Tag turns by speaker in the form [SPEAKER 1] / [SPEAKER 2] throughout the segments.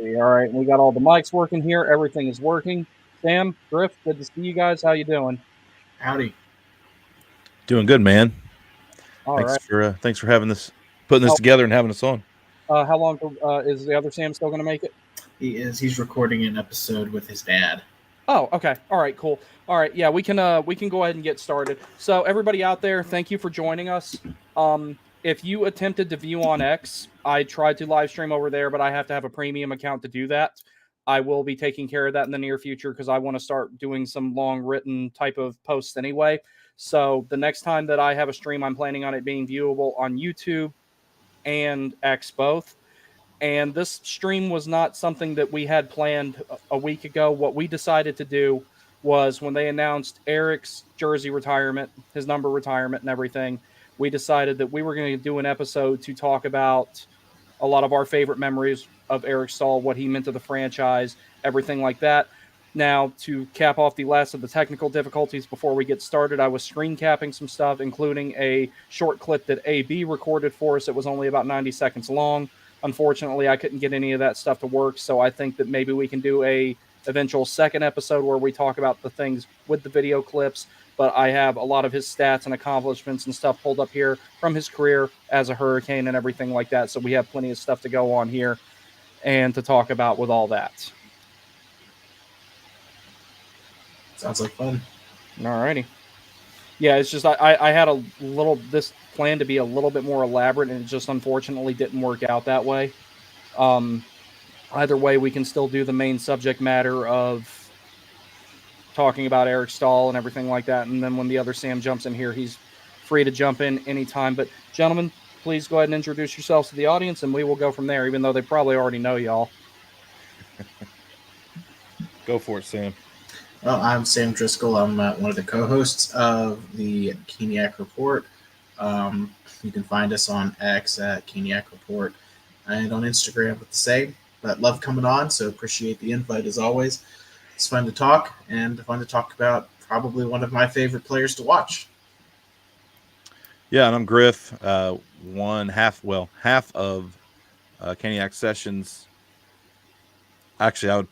[SPEAKER 1] All right, we got all the mics working here. Everything is working. Sam, Griff, good to see you guys. How you doing?
[SPEAKER 2] Howdy.
[SPEAKER 3] Doing good, man.
[SPEAKER 1] All
[SPEAKER 3] Thanks
[SPEAKER 1] right.
[SPEAKER 3] for having this, putting this
[SPEAKER 1] How
[SPEAKER 3] together, and having us on.
[SPEAKER 1] how long is the other Sam still going to make it?
[SPEAKER 2] He is. He's recording an episode with his dad.
[SPEAKER 1] Oh, okay. All right, cool. All right, yeah, we can go ahead and get started. So everybody out there, thank you for joining us. If you attempted to view on X, I tried to live stream over there, but I have to have a premium account to do that. I will be taking care of that in the near future because I want to start doing some long written type of posts anyway. So the next time that I have a stream, I'm planning on it being viewable on YouTube and X both. And this stream was not something that we had planned a week ago. What we decided to do was when they announced Eric's jersey retirement, his number retirement, and everything, we decided that we were going to do an episode to talk about a lot of our favorite memories of Eric Staal, what he meant to the franchise, everything like that. Now, to cap off the last of the technical difficulties before we get started, I was screen capping some stuff, including a short clip that AB recorded for us. It was only about 90 seconds long. Unfortunately, I couldn't get any of that stuff to work, so I think that maybe we can do a eventual second episode where we talk about the things with the video clips. But I have a lot of his stats and accomplishments and stuff pulled up here from his career as a Hurricane and everything like that. So we have plenty of stuff to go on here and to talk about with all that.
[SPEAKER 2] Sounds like fun.
[SPEAKER 1] Alrighty. Yeah, it's just I had a little this plan to be a little bit more elaborate, and it just unfortunately didn't work out that way. Um, Either way, we can still do the main subject matter of talking about Eric Staal and everything like that. And then when the other Sam jumps in here, he's free to jump in anytime. But gentlemen, please go ahead and introduce yourselves to the audience, and we will go from there. Even though they probably already know y'all.
[SPEAKER 3] Go for it, Sam.
[SPEAKER 2] Well, I'm Sam Driscoll. I'm one of the co-hosts of the Caniac Report. You can find us on X at Caniac Report and on Instagram with the same. But love coming on, so appreciate the invite as always. It's fun to talk and fun to talk about probably one of my favorite players to watch.
[SPEAKER 3] Yeah, and I'm Griff. Half of Caniac sessions. Actually, I would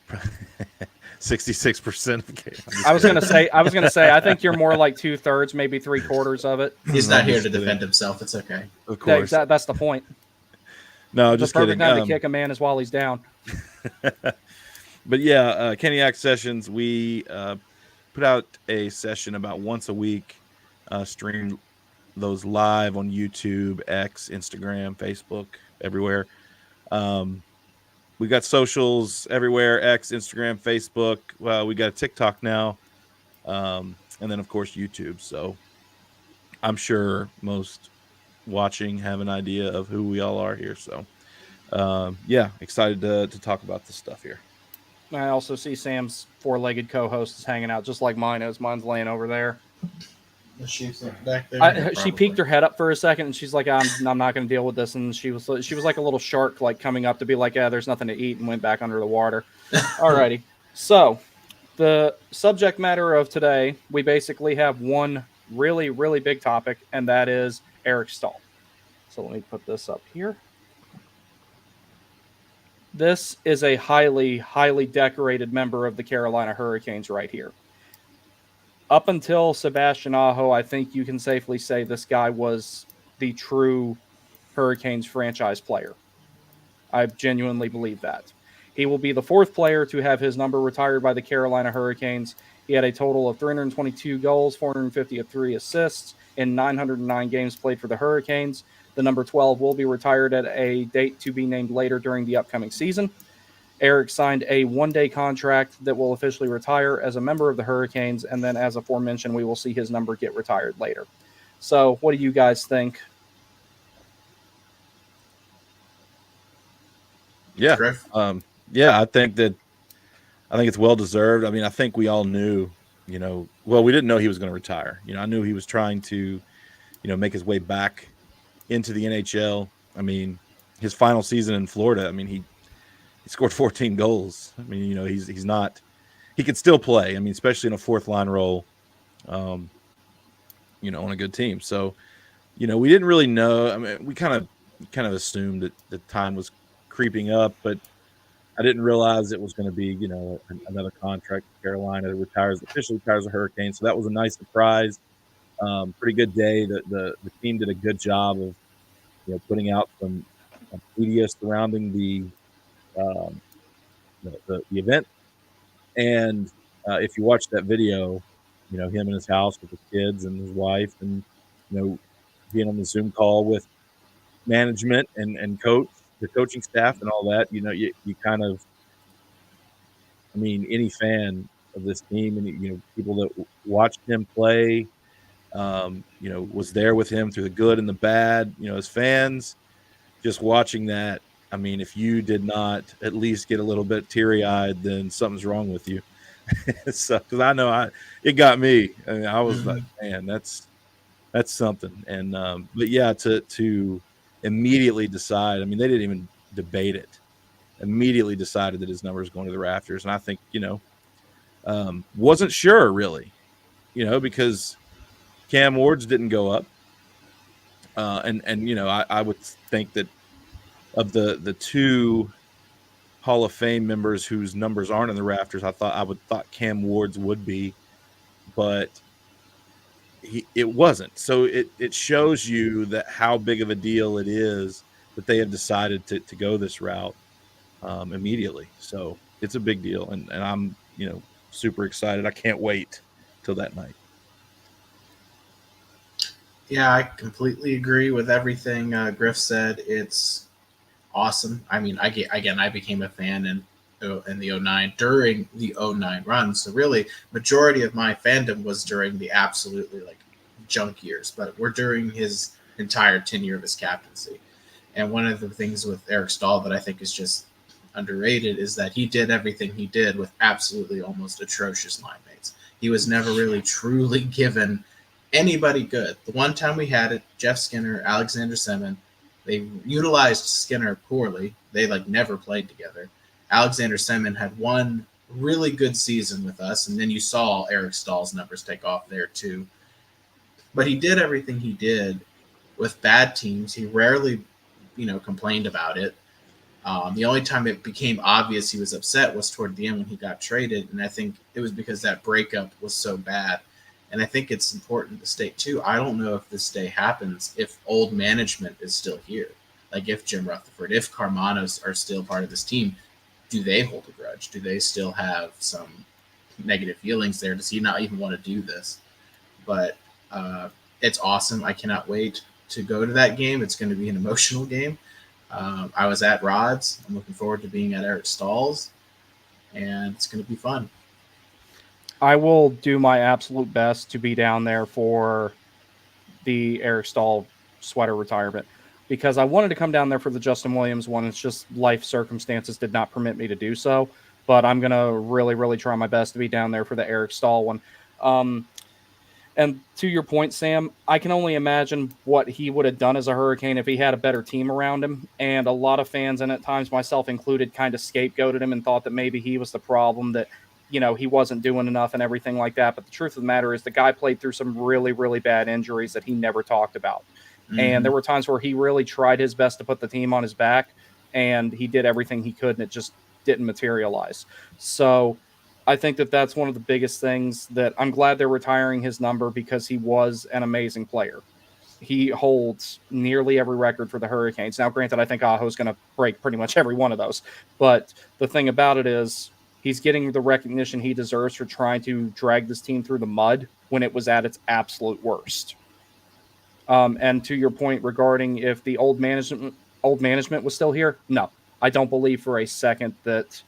[SPEAKER 3] 66% of
[SPEAKER 1] I was gonna say, I think you're more like 2/3, maybe 3/4 of it.
[SPEAKER 2] He's not here to defend himself. It's okay.
[SPEAKER 3] Of course.
[SPEAKER 1] That's the point.
[SPEAKER 3] No,
[SPEAKER 1] The
[SPEAKER 3] just
[SPEAKER 1] perfect
[SPEAKER 3] kidding.
[SPEAKER 1] time to kick a man is while he's down.
[SPEAKER 3] But yeah, Caniac sessions. We put out a session about once a week. Stream those live on YouTube, X, Instagram, Facebook, everywhere. We got socials everywhere: X, Instagram, Facebook. We got a TikTok now, and then of course YouTube. So I'm sure most watching have an idea of who we all are here. So yeah, excited to talk about this stuff here.
[SPEAKER 1] I also see Sam's four-legged co-host is hanging out just like mine is. Mine's laying over there.
[SPEAKER 2] She's back there.
[SPEAKER 1] She peeked her head up for a second, and she's like, "I'm not going to deal with this." And she was like a little shark, like coming up to be like, "Yeah, there's nothing to eat," and went back under the water. Alrighty. So, the subject matter of today, we basically have one really, really big topic, and that is Eric Staal. So let me put this up here. This is a highly, highly decorated member of the Carolina Hurricanes right here. Up until Sebastian Aho, I think you can safely say this guy was the true Hurricanes franchise player. I genuinely believe that. He will be the fourth player to have his number retired by the Carolina Hurricanes. He had a total of 322 goals, 453 assists in 909 games played for the Hurricanes. The number 12 will be retired at a date to be named later during the upcoming season. Eric signed a one-day contract that will officially retire as a member of the Hurricanes, and then, as aforementioned, we will see his number get retired later. So, what do you guys think?
[SPEAKER 3] Yeah, yeah, I think it's well deserved. I mean, I think we all knew, well, we didn't know he was going to retire. I knew he was trying to, make his way back into the NHL. I mean, his final season in Florida, I mean, he scored 14 goals. I mean, he's not, he could still play. I mean, especially in a fourth line role, on a good team. So, we didn't really know. I mean, we kind of assumed that the time was creeping up, but I didn't realize it was going to be, another contract with Carolina that officially retires the Hurricanes. So that was a nice surprise. Pretty good day. The team did a good job of, putting out some media surrounding um, the event. And if you watch that video, him in his house with his kids and his wife, and being on the Zoom call with management and the coaching staff and all that, you kind of, any fan of this team and people that watched him play, was there with him through the good and the bad, as fans, just watching that. If you did not at least get a little bit teary-eyed, then something's wrong with you. So, because I know it got me. I was like, man, that's something. And but yeah, to immediately decide. They didn't even debate it. Immediately decided that his number is going to the rafters, and I think wasn't sure really, because Cam Ward's didn't go up, and I would think that of the two Hall of Fame members whose numbers aren't in the rafters, I thought Cam Ward's would be, but it wasn't. So it shows you that how big of a deal it is that they have decided to go this route immediately. So it's a big deal, and I'm super excited. I can't wait till that night.
[SPEAKER 2] Yeah, I completely agree with everything Griff said. It's awesome. I became a fan in the 09 during the 09 run. So really, majority of my fandom was during the absolutely junk years, but we're during his entire tenure of his captaincy. And one of the things with Eric Staal that I think is just underrated is that he did everything he did with absolutely almost atrocious line mates. He was never really truly given anybody good. The one time we had it, Jeff Skinner, Alexander Semin, they utilized Skinner poorly. They never played together. Alexander Semin had one really good season with us, and then you saw Eric Staal's numbers take off there too. But he did everything he did with bad teams. He rarely, complained about it. The only time it became obvious he was upset was toward the end when he got traded, and I think it was because that breakup was so bad. And I think it's important to state, too, I don't know if this day happens if old management is still here. If Jim Rutherford, if Carmanos are still part of this team, do they hold a grudge? Do they still have some negative feelings there? Does he not even want to do this? But it's awesome. I cannot wait to go to that game. It's going to be an emotional game. I was at Rod's. I'm looking forward to being at Eric Staal's, and it's going to be fun.
[SPEAKER 1] I will do my absolute best to be down there for the Eric Staal sweater retirement, because I wanted to come down there for the Justin Williams one. It's just life circumstances did not permit me to do so, but I'm going to really, really try my best to be down there for the Eric Staal one. And to your point, Sam, I can only imagine what he would have done as a Hurricane if he had a better team around him. And a lot of fans, and at times myself included, kind of scapegoated him and thought that maybe he was the problem, that, he wasn't doing enough and everything like that. But the truth of the matter is the guy played through some really, really bad injuries that he never talked about. Mm-hmm. And there were times where he really tried his best to put the team on his back, and he did everything he could, and it just didn't materialize. So I think that that's one of the biggest things that I'm glad they're retiring his number, because he was an amazing player. He holds nearly every record for the Hurricanes. Now, granted, I think Aho's going to break pretty much every one of those. But the thing about it is he's getting the recognition he deserves for trying to drag this team through the mud when it was at its absolute worst. And to your point regarding if the old management was still here, no, I don't believe for a second that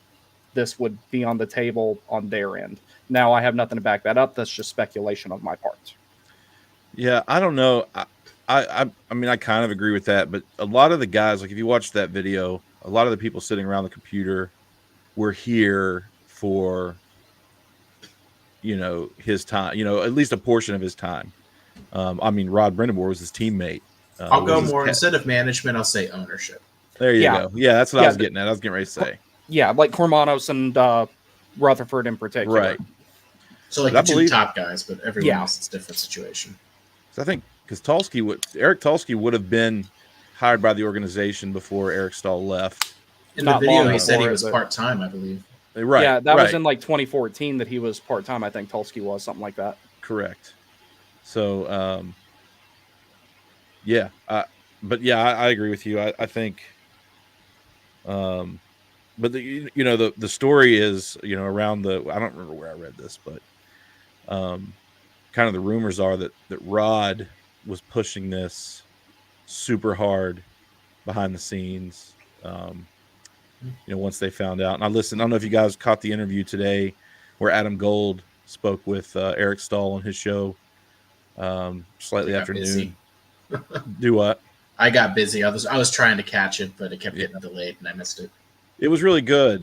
[SPEAKER 1] this would be on the table on their end. Now, I have nothing to back that up. That's just speculation on my part.
[SPEAKER 3] Yeah, I don't know. I kind of agree with that, but a lot of the guys, if you watch that video, a lot of the people sitting around the computer were here for, his time, at least a portion of his time. Rod Brindamore was his teammate.
[SPEAKER 2] I'll go more, instead of management, I'll say ownership.
[SPEAKER 3] There you go. Yeah, that's what I was getting at. I was getting ready to say.
[SPEAKER 1] Yeah, like Cormanos and Rutherford in particular.
[SPEAKER 2] Right. So the two top guys, but everyone else is a different situation.
[SPEAKER 3] So I think because Eric Tulsky would have been hired by the organization before Eric Staal left.
[SPEAKER 2] In the
[SPEAKER 1] not
[SPEAKER 2] video,
[SPEAKER 1] long
[SPEAKER 2] he said he
[SPEAKER 1] before it,
[SPEAKER 2] was
[SPEAKER 1] but-
[SPEAKER 2] part-time, I believe.
[SPEAKER 3] Right.
[SPEAKER 1] Yeah, that
[SPEAKER 3] right.
[SPEAKER 1] was in like 2014 that he was part-time. I think Tulski was something like that.
[SPEAKER 3] Correct. So, yeah, but yeah, I agree with you. I think, but the story is, around I don't remember where I read this, but, kind of the rumors are that Rod was pushing this super hard behind the scenes. Once they found out, and I don't know if you guys caught the interview today where Adam Gold spoke with Eric Staal on his show, slightly
[SPEAKER 2] I got
[SPEAKER 3] after
[SPEAKER 2] busy.
[SPEAKER 3] noon. Do what?
[SPEAKER 2] I got busy. I was trying to catch it, but it kept getting delayed, and I missed it.
[SPEAKER 3] It was really good.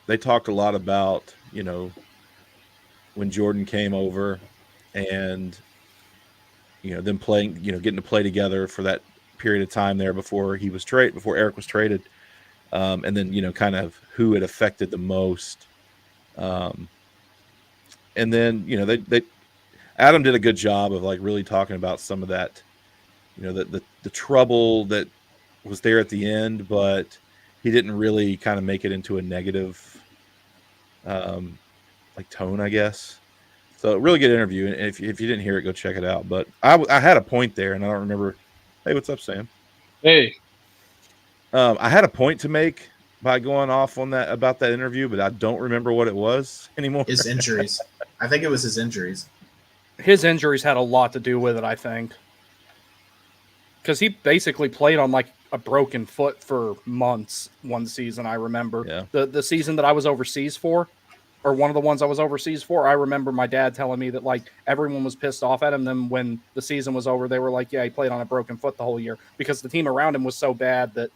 [SPEAKER 3] They talked a lot about, when Jordan came over and, them playing, getting to play together for that period of time there before Eric was traded. And then, kind of who it affected the most. And then, Adam did a good job of like really talking about some of that, the trouble that was there at the end, but he didn't really kind of make it into a negative, like tone, I guess. So really good interview. And if you didn't hear it, go check it out. But I had a point there, and I don't remember. Hey, what's up, Sam?
[SPEAKER 4] Hey.
[SPEAKER 3] I had a point to make by going off on that about that interview, but I don't remember what it was anymore.
[SPEAKER 2] His injuries. I think it was his injuries.
[SPEAKER 1] His injuries had a lot to do with it, I think. Because he basically played on like a broken foot for months one season, I remember.
[SPEAKER 3] Yeah.
[SPEAKER 1] The season that I was overseas for, or one of the ones I was overseas for, I remember my dad telling me that like everyone was pissed off at him. Then when the season was over, they were like, yeah, he played on a broken foot the whole year because the team around him was so bad that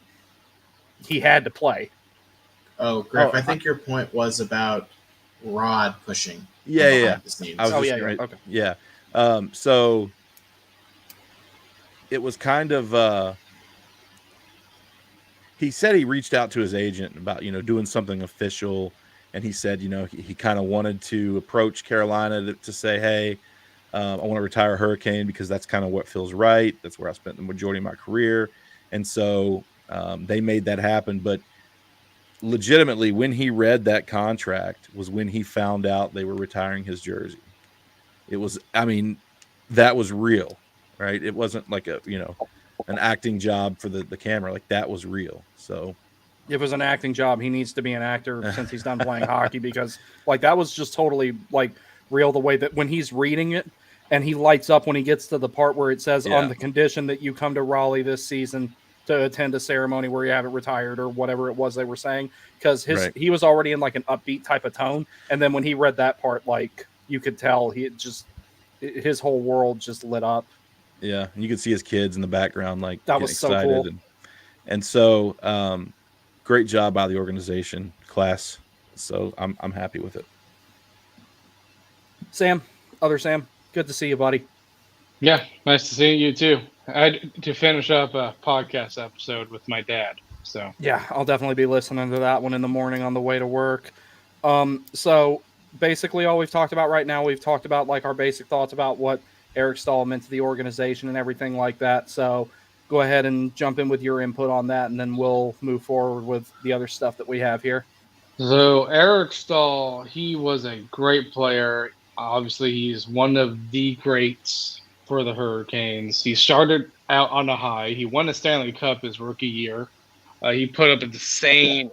[SPEAKER 1] he had to play.
[SPEAKER 2] Oh, Griff, I think your point was about Rod pushing.
[SPEAKER 3] Yeah.
[SPEAKER 2] The scenes.
[SPEAKER 1] Okay.
[SPEAKER 3] Yeah. So it was kind of, he said he reached out to his agent about, doing something official. And he said, he kind of wanted to approach Carolina to say, hey, I want to retire a Hurricane because that's kind of what feels right. That's where I spent the majority of my career. And so they made that happen. But legitimately, when he read that contract was when he found out they were retiring his jersey. It was, that was real, right? It wasn't like an acting job for the camera. Like that was real. So
[SPEAKER 1] if it was an acting job, he needs to be an actor since he's done playing hockey, because like that was just totally like real, the way that when he's reading it and he lights up when he gets to the part where it says on the condition that you come to Raleigh this season to attend a ceremony where you have it retired or whatever it was they were saying, because he was already in like an upbeat type of tone. And then when he read that part, like you could tell his whole world just lit up.
[SPEAKER 3] Yeah. And you could see his kids in the background, like
[SPEAKER 1] that was so cool.
[SPEAKER 3] And so, great job by the organization class. So I'm happy with it.
[SPEAKER 1] Sam, good to see you, buddy.
[SPEAKER 4] Yeah, nice to see you too. I had to finish up a podcast episode with my dad. So
[SPEAKER 1] yeah, I'll definitely be listening to that one in the morning on the way to work. So basically all we've talked about right now, we've talked about like our basic thoughts about what Eric Staal meant to the organization and everything like that. So go ahead and jump in with your input on that, and then we'll move forward with the other stuff that we have here.
[SPEAKER 4] So Eric Staal, he was a great player. Obviously, he's one of the greats for the Hurricanes. He started out on a high. He won the Stanley Cup his rookie year. He put up insane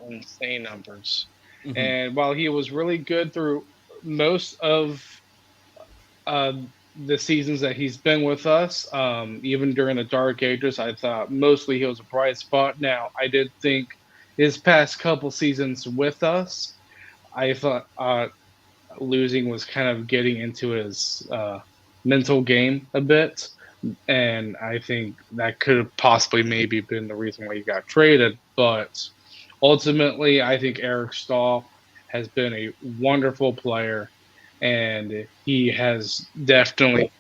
[SPEAKER 4] numbers. Mm-hmm. And while he was really good through most of the seasons that he's been with us, even during the dark ages, I thought mostly he was a bright spot. Now, I did think his past couple seasons with us, I thought losing was kind of getting into his mental game a bit. And I think that could have possibly maybe been the reason why he got traded. But ultimately, I think Eric Staal has been a wonderful player. And he has definitely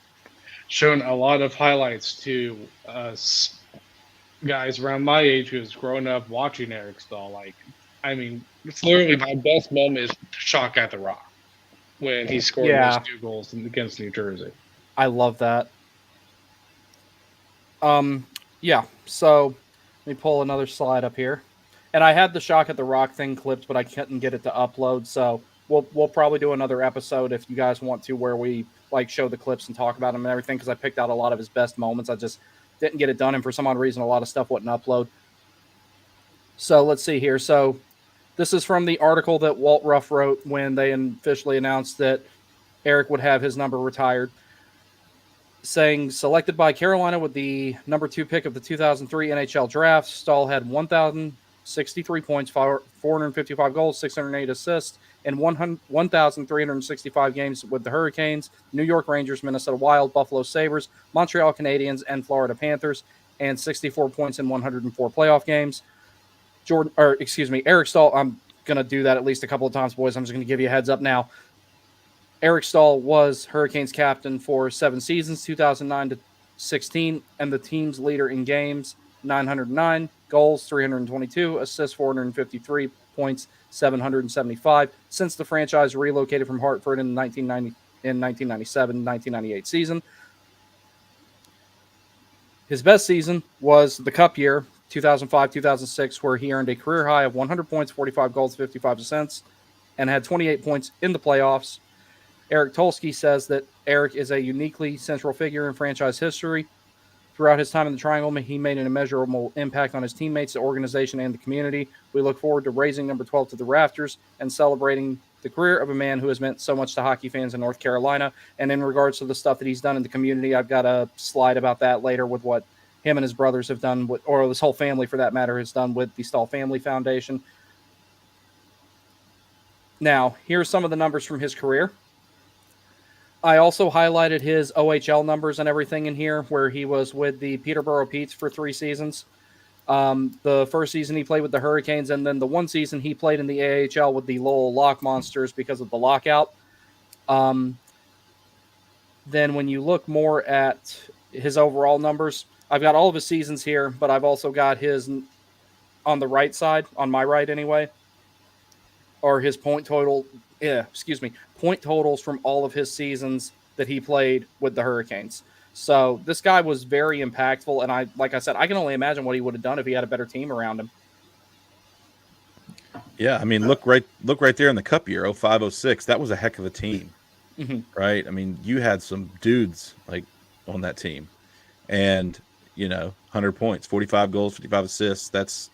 [SPEAKER 4] shown a lot of highlights to us guys around my age who's grown up watching Eric Staal. Like, it's literally my best moment is Shock at the Rock when he scored those 2 goals against New Jersey.
[SPEAKER 1] I love that. So let me pull another slide up here. And I had the Shock at the Rock thing clipped, but I couldn't get it to upload. So we'll probably do another episode if you guys want to, where we like show the clips and talk about them and everything. Because I picked out a lot of his best moments. I just didn't get it done, and for some odd reason, a lot of stuff wouldn't upload. So let's see here. So this is from the article that Walt Ruff wrote when they officially announced that Eric would have his number retired, saying, selected by Carolina with the number 2 pick of the 2003 NHL draft, Staal had 1,063 points, 455 goals, 608 assists, and 1,365 games with the Hurricanes, New York Rangers, Minnesota Wild, Buffalo Sabres, Montreal Canadiens, and Florida Panthers, and 64 points in 104 playoff games. Eric Staal, I'm going to do that at least a couple of times, boys. I'm just going to give you a heads up now. Eric Staal was Hurricanes captain for 7 seasons, 2009 to 16, and the team's leader in games, 909, goals, 322, assists, 453, points, 775, since the franchise relocated from Hartford in 1997-1998 season. His best season was the Cup year, 2005-2006, where he earned a career high of 100 points, 45 goals, 55 assists, and had 28 points in the playoffs. Eric Tolsky says that Eric is a uniquely central figure in franchise history. Throughout his time in the Triangle, he made an immeasurable impact on his teammates, the organization, and the community. We look forward to raising number 12 to the rafters and celebrating the career of a man who has meant so much to hockey fans in North Carolina. And in regards to the stuff that he's done in the community, I've got a slide about that later with what him and his brothers have done, or this whole family for that matter, has done with the Staal Family Foundation. Now, here's some of the numbers from his career. I also highlighted his OHL numbers and everything in here, where he was with the Peterborough Petes for 3 seasons. The first season he played with the Hurricanes, and then the 1 season he played in the AHL with the Lowell Lock Monsters because of the lockout. Then when you look more at his overall numbers, I've got all of his seasons here, but I've also got his on the right side, on my right anyway, or his point totals from all of his seasons that he played with the Hurricanes. So this guy was very impactful, and like I said, I can only imagine what he would have done if he had a better team around him.
[SPEAKER 3] Yeah, I mean, look right there in the Cup year, 05-06. That was a heck of a team, right? I mean, you had some dudes like on that team, and 100 points, 45 goals, 55 assists. That's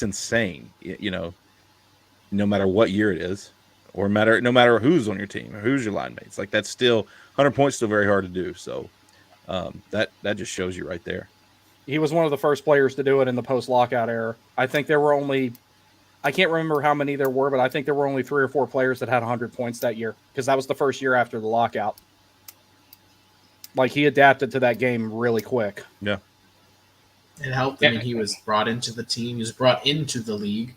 [SPEAKER 3] insane. No matter what year it is, or no matter who's on your team or who's your line mates, like that's still 100 points, still very hard to do. So that just shows you right there.
[SPEAKER 1] He was one of the first players to do it in the post-lockout era. I think there were I can't remember how many there were, but I think there were only 3 or 4 players that had 100 points that year, because that was the first year after the lockout. Like, he adapted to that game really quick.
[SPEAKER 3] Yeah.
[SPEAKER 2] It helped. I mean, he was brought into the team. He was brought into the league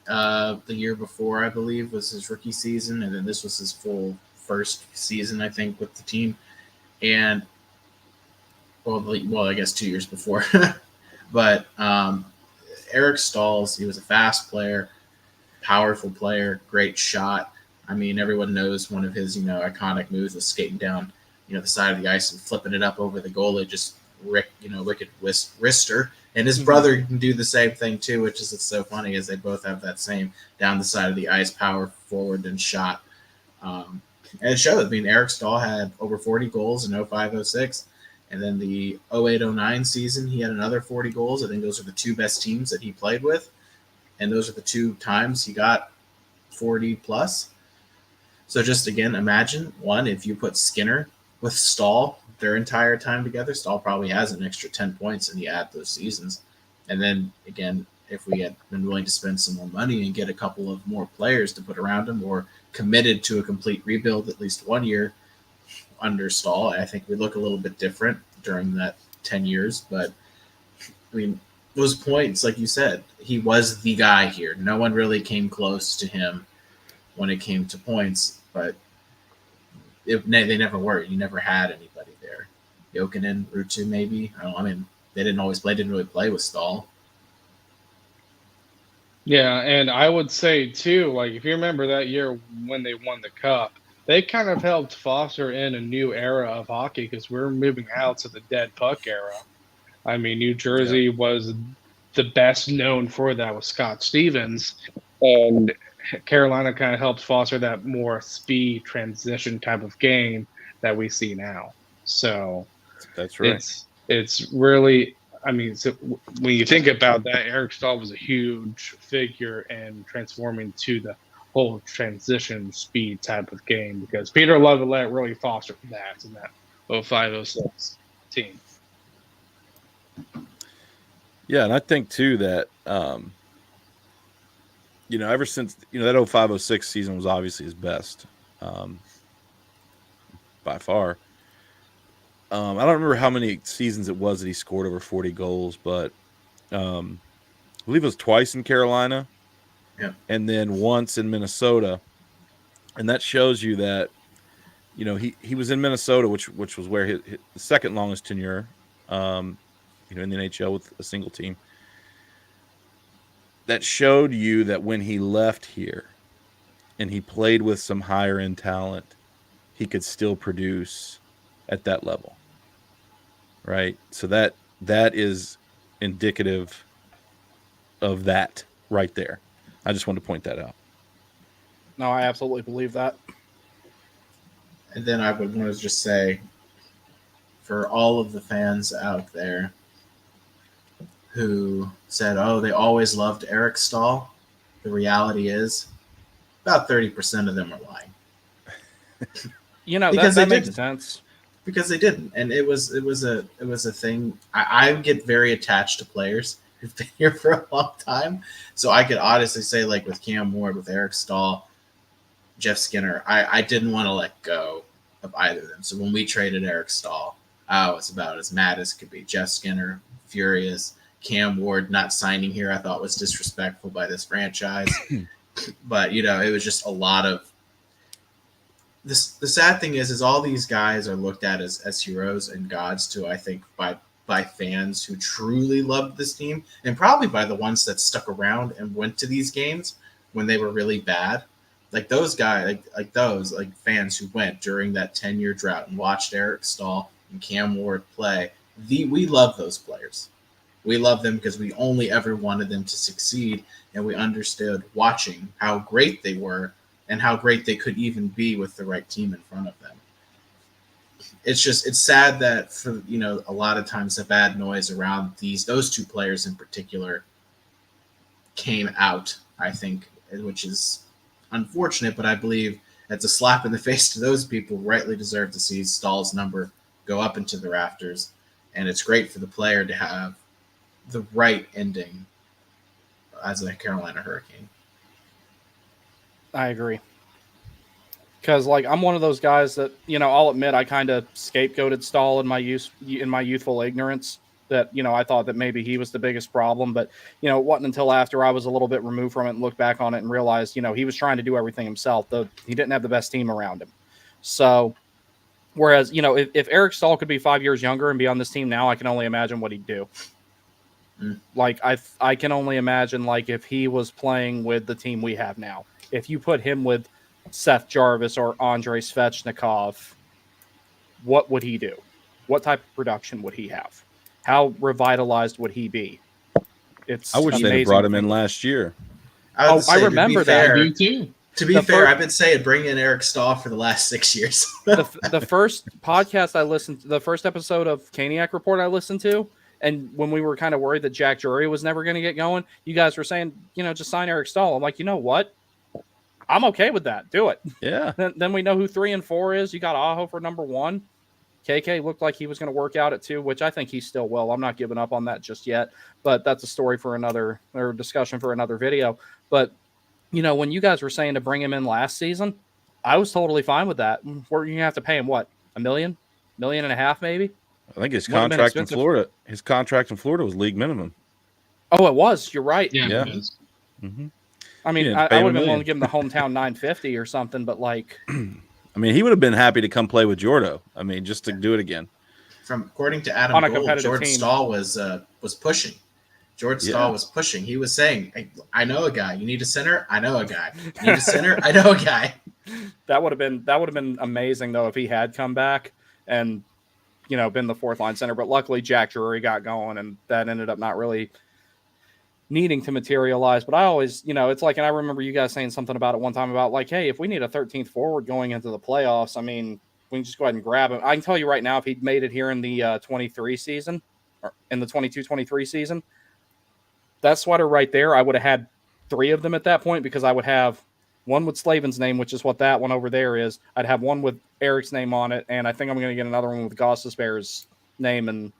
[SPEAKER 2] the year before, I believe, was his rookie season, and then this was his full first season, I think, with the team. And well, I guess 2 years before. But Eric Staal, he was a fast player, powerful player, great shot. I mean, everyone knows one of his iconic moves was skating down the side of the ice and flipping it up over the goalie, just wicked wrister. And his brother can do the same thing too, which is it's so funny, as they both have that same down the side of the ice power forward and shot. And it showed. I mean, Eric Staal had over 40 goals in 05-06, and then the 08-09 season he had another 40 goals. I think those are the 2 best teams that he played with, and those are the 2 times he got 40 plus. So just again, imagine if you put Skinner with Staal their entire time together, Staal probably has an extra 10 points, and you add those seasons. And then again, if we had been willing to spend some more money and get a couple of more players to put around him, or committed to a complete rebuild at least 1 year under Staal, I think we look a little bit different during that 10 years. But I mean, those points, like you said, he was the guy here. No one really came close to him when it came to points, but they never were. You never had anybody there. Jokinen, Ruutu, maybe. I mean, they didn't really play with Staal.
[SPEAKER 4] Yeah, and I would say too, like, if you remember that year when they won the Cup, they kind of helped foster in a new era of hockey, because we're moving out to the dead puck era. I mean, New Jersey was the best known for that was Scott Stevens, and Carolina kind of helped foster that more speed transition type of game that we see now. So
[SPEAKER 3] That's right.
[SPEAKER 4] it's really, I mean, so when you think about that, Eric Staal was a huge figure in transforming to the whole transition speed type of game, because Peter Laviolette really fostered that in that 05-06 team.
[SPEAKER 3] Yeah, and I think too that ever since that 05-06 season was obviously his best by far. I don't remember how many seasons it was that he scored over 40 goals, but I believe it was twice in Carolina, and then once in Minnesota, and that shows you that he was in Minnesota, which was where his the second longest tenure, in the NHL with a single team. That showed you that when he left here and he played with some higher end talent, he could still produce at that level. Right? So that is indicative of that right there. I just wanted to point that out.
[SPEAKER 1] No, I absolutely believe that.
[SPEAKER 2] And then I would want to just say, for all of the fans out there who said, oh, they always loved Eric Staal, the reality is about 30% of them are lying.
[SPEAKER 1] Because that makes sense.
[SPEAKER 2] Because they didn't. And it was a thing. I get very attached to players who've been here for a long time. So I could honestly say, like with Cam Ward, with Eric Staal, Jeff Skinner, I didn't want to let go of either of them. So when we traded Eric Staal, I was about as mad as could be. Jeff Skinner, furious. Cam Ward not signing here, I thought was disrespectful by this franchise. But, it was just a lot of this. The sad thing is all these guys are looked at as heroes and gods too, I think, by fans who truly loved this team, and probably by the ones that stuck around and went to these games when they were really bad. Like those guys, like those fans who went during that 10-year drought and watched Eric Staal and Cam Ward play. We love those players. We love them because we only ever wanted them to succeed, and we understood watching how great they were and how great they could even be with the right team in front of them. It's sad that for a lot of times the bad noise around those two players in particular came out, I think, which is unfortunate, but I believe it's a slap in the face to those people. Rightly deserve to see Stahl's number go up into the rafters, and it's great for the player to have the right ending as a Carolina Hurricane.
[SPEAKER 1] I agree. Because I'm one of those guys that I'll admit I kind of scapegoated Staal in my youthful ignorance. That I thought that maybe he was the biggest problem, but it wasn't until after I was a little bit removed from it and looked back on it and realized he was trying to do everything himself. Though he didn't have the best team around him. So, whereas if Eric Staal could be 5 years younger and be on this team now, I can only imagine what he'd do. I can only imagine if he was playing with the team we have now. If you put him with Seth Jarvis or Andrei Svechnikov, what would he do? What type of production would he have? How revitalized would he be?
[SPEAKER 3] I wish they had brought him in last year.
[SPEAKER 1] I remember that.
[SPEAKER 4] Me too.
[SPEAKER 2] To be fair, I've been saying bring in Eric Staal for the last 6 years.
[SPEAKER 1] the first podcast I listened to, the first episode of Caniac Report I listened to, and when we were kind of worried that Jack Drury was never going to get going, you guys were saying, just sign Eric Staal. I'm like, you know what? I'm okay with that. Do it.
[SPEAKER 3] Yeah.
[SPEAKER 1] Then we know who 3 and 4 is. You got Aho for number 1. KK looked like he was going to work out at 2, which I think he still will. I'm not giving up on that just yet, but that's a story for another or discussion for another video. But, when you guys were saying to bring him in last season, I was totally fine with that. We're going to have to pay him, what, $1 million? $1.5 million maybe?
[SPEAKER 3] I think his contract in Florida was league minimum.
[SPEAKER 1] Oh, it was. You're right.
[SPEAKER 4] Yeah.
[SPEAKER 3] Mm-hmm.
[SPEAKER 1] I mean, I would have been willing to give him the hometown $950 or something, but
[SPEAKER 3] I mean, he would have been happy to come play with Jordo. I mean, just to do it again.
[SPEAKER 2] According to Adam
[SPEAKER 1] on a
[SPEAKER 2] Gold,
[SPEAKER 1] competitive
[SPEAKER 2] George
[SPEAKER 1] team.
[SPEAKER 2] Staal was pushing. George Staal was pushing. He was saying, I know a guy. You need a center? I know a guy. You need a center? I know a guy.
[SPEAKER 1] That would have been amazing though if he had come back and been the 4th line center. But luckily Jack Drury got going, and that ended up not really needing to materialize. But I always, it's like, and I remember you guys saying something about it one time about like, hey, if we need a 13th forward going into the playoffs, I mean, we can just go ahead and grab him. I can tell you right now, if he'd made it here in the 23 season or in the 22-23 season, that sweater right there, I would have had 3 of them at that point, because I would have one with Slavin's name, which is what that one over there is. I'd have one with Eric's name on it, and I think I'm going to get another one with Gossesbear's name and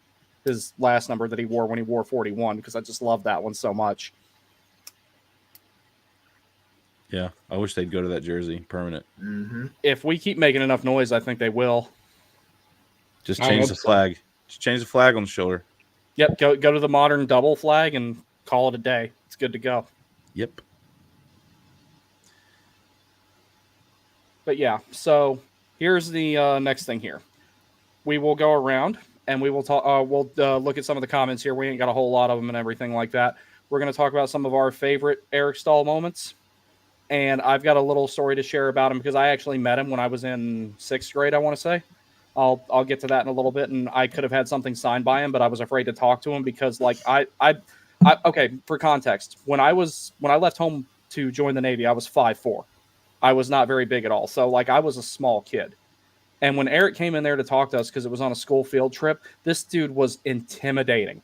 [SPEAKER 1] his last number that he wore when he wore 41, because I just love that one so much.
[SPEAKER 3] Yeah, I wish they'd go to that jersey permanent.
[SPEAKER 2] Mm-hmm.
[SPEAKER 1] If we keep making enough noise, I think they will.
[SPEAKER 3] Just change the flag. Just change the flag on the shoulder.
[SPEAKER 1] Yep, go to the modern double flag and call it a day. It's good to go.
[SPEAKER 3] Yep.
[SPEAKER 1] But yeah, so here's the next thing here. We will go around and we will talk. We'll look at some of the comments here. We ain't got a whole lot of them and everything like that. We're going to talk about some of our favorite Eric Staal moments. And I've got a little story to share about him, because I actually met him when I was in 6th grade, I want to say. I'll get to that in a little bit, and I could have had something signed by him, but I was afraid to talk to him because, like, okay, for context, when I left home to join the Navy, I was 5'4". I was not very big at all, so like I was a small kid. And when Eric came in there to talk to us, because it was on a school field trip, this dude was intimidating.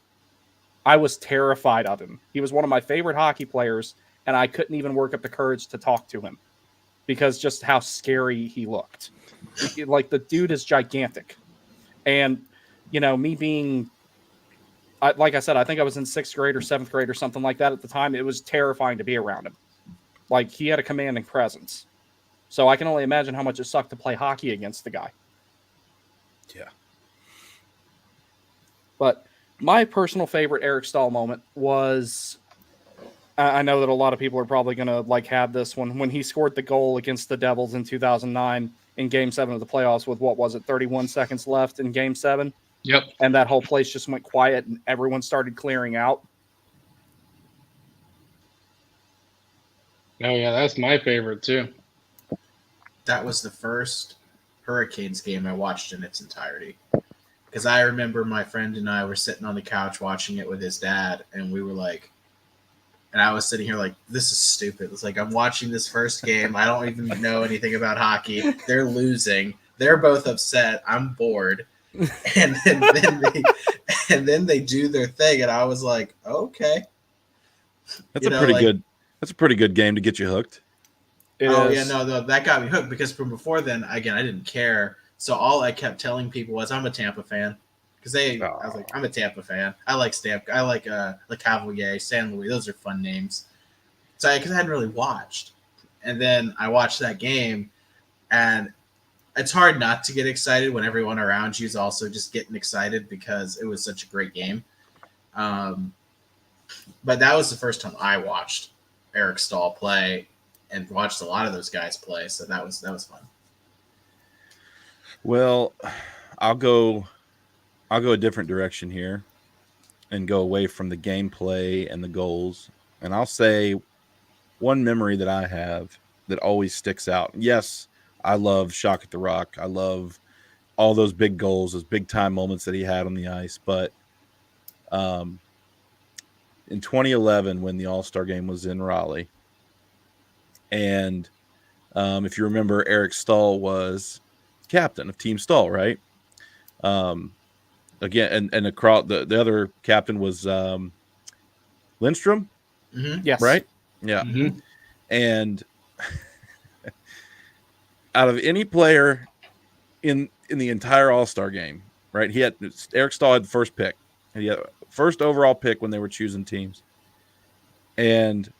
[SPEAKER 1] I was terrified of him. He was one of my favorite hockey players, and I couldn't even work up the courage to talk to him because just how scary he looked. Like, the dude is gigantic. And, me being, like I said, I think I was in 6th grade or 7th grade or something like that at the time. It was terrifying to be around him. Like, he had a commanding presence. So I can only imagine how much it sucked to play hockey against the guy.
[SPEAKER 3] Yeah.
[SPEAKER 1] But my personal favorite Eric Staal moment was, I know that a lot of people are probably going to like have this one, when he scored the goal against the Devils in 2009 in Game 7 of the playoffs with, 31 seconds left in Game 7?
[SPEAKER 4] Yep.
[SPEAKER 1] And that whole place just went quiet and everyone started clearing out.
[SPEAKER 4] Oh, yeah, that's my favorite, too.
[SPEAKER 2] That was the first Hurricanes game I watched in its entirety. Because I remember my friend and I were sitting on the couch watching it with his dad, and we were like, and I was sitting here like, this is stupid. It's like, I'm watching this first game. I don't even know anything about hockey. They're losing. They're both upset. I'm bored. And then they do their thing, and I was like, okay.
[SPEAKER 3] That's a pretty good game to get you hooked.
[SPEAKER 2] Yeah, no, that got me hooked, because from before then, again, I didn't care. So all I kept telling people was, I'm a Tampa fan. Because I was like, I'm a Tampa fan. I like Stamp. I like Le Cavalier, San Luis. Those are fun names. So because I hadn't really watched, and then I watched that game, and it's hard not to get excited when everyone around you is also just getting excited because it was such a great game. But that was the first time I watched Eric Staal play, and watched a lot of those guys play. So that was fun.
[SPEAKER 3] Well, I'll go a different direction here and go away from the gameplay and the goals. And I'll say one memory that I have that always sticks out. Yes, I love Shock at the Rock. I love all those big goals, those big time moments that he had on the ice. But in 2011, when the All-Star game was in Raleigh, and if you remember, Eric Staal was captain of Team Staal, right? Again, and across the other captain was Lindstrom.
[SPEAKER 2] Mm-hmm.
[SPEAKER 1] Yes.
[SPEAKER 3] Right? Yeah.
[SPEAKER 4] Mm-hmm.
[SPEAKER 3] And out of any player in the entire All-Star game, right? Eric Staal had the first pick. He had first overall pick when they were choosing teams. And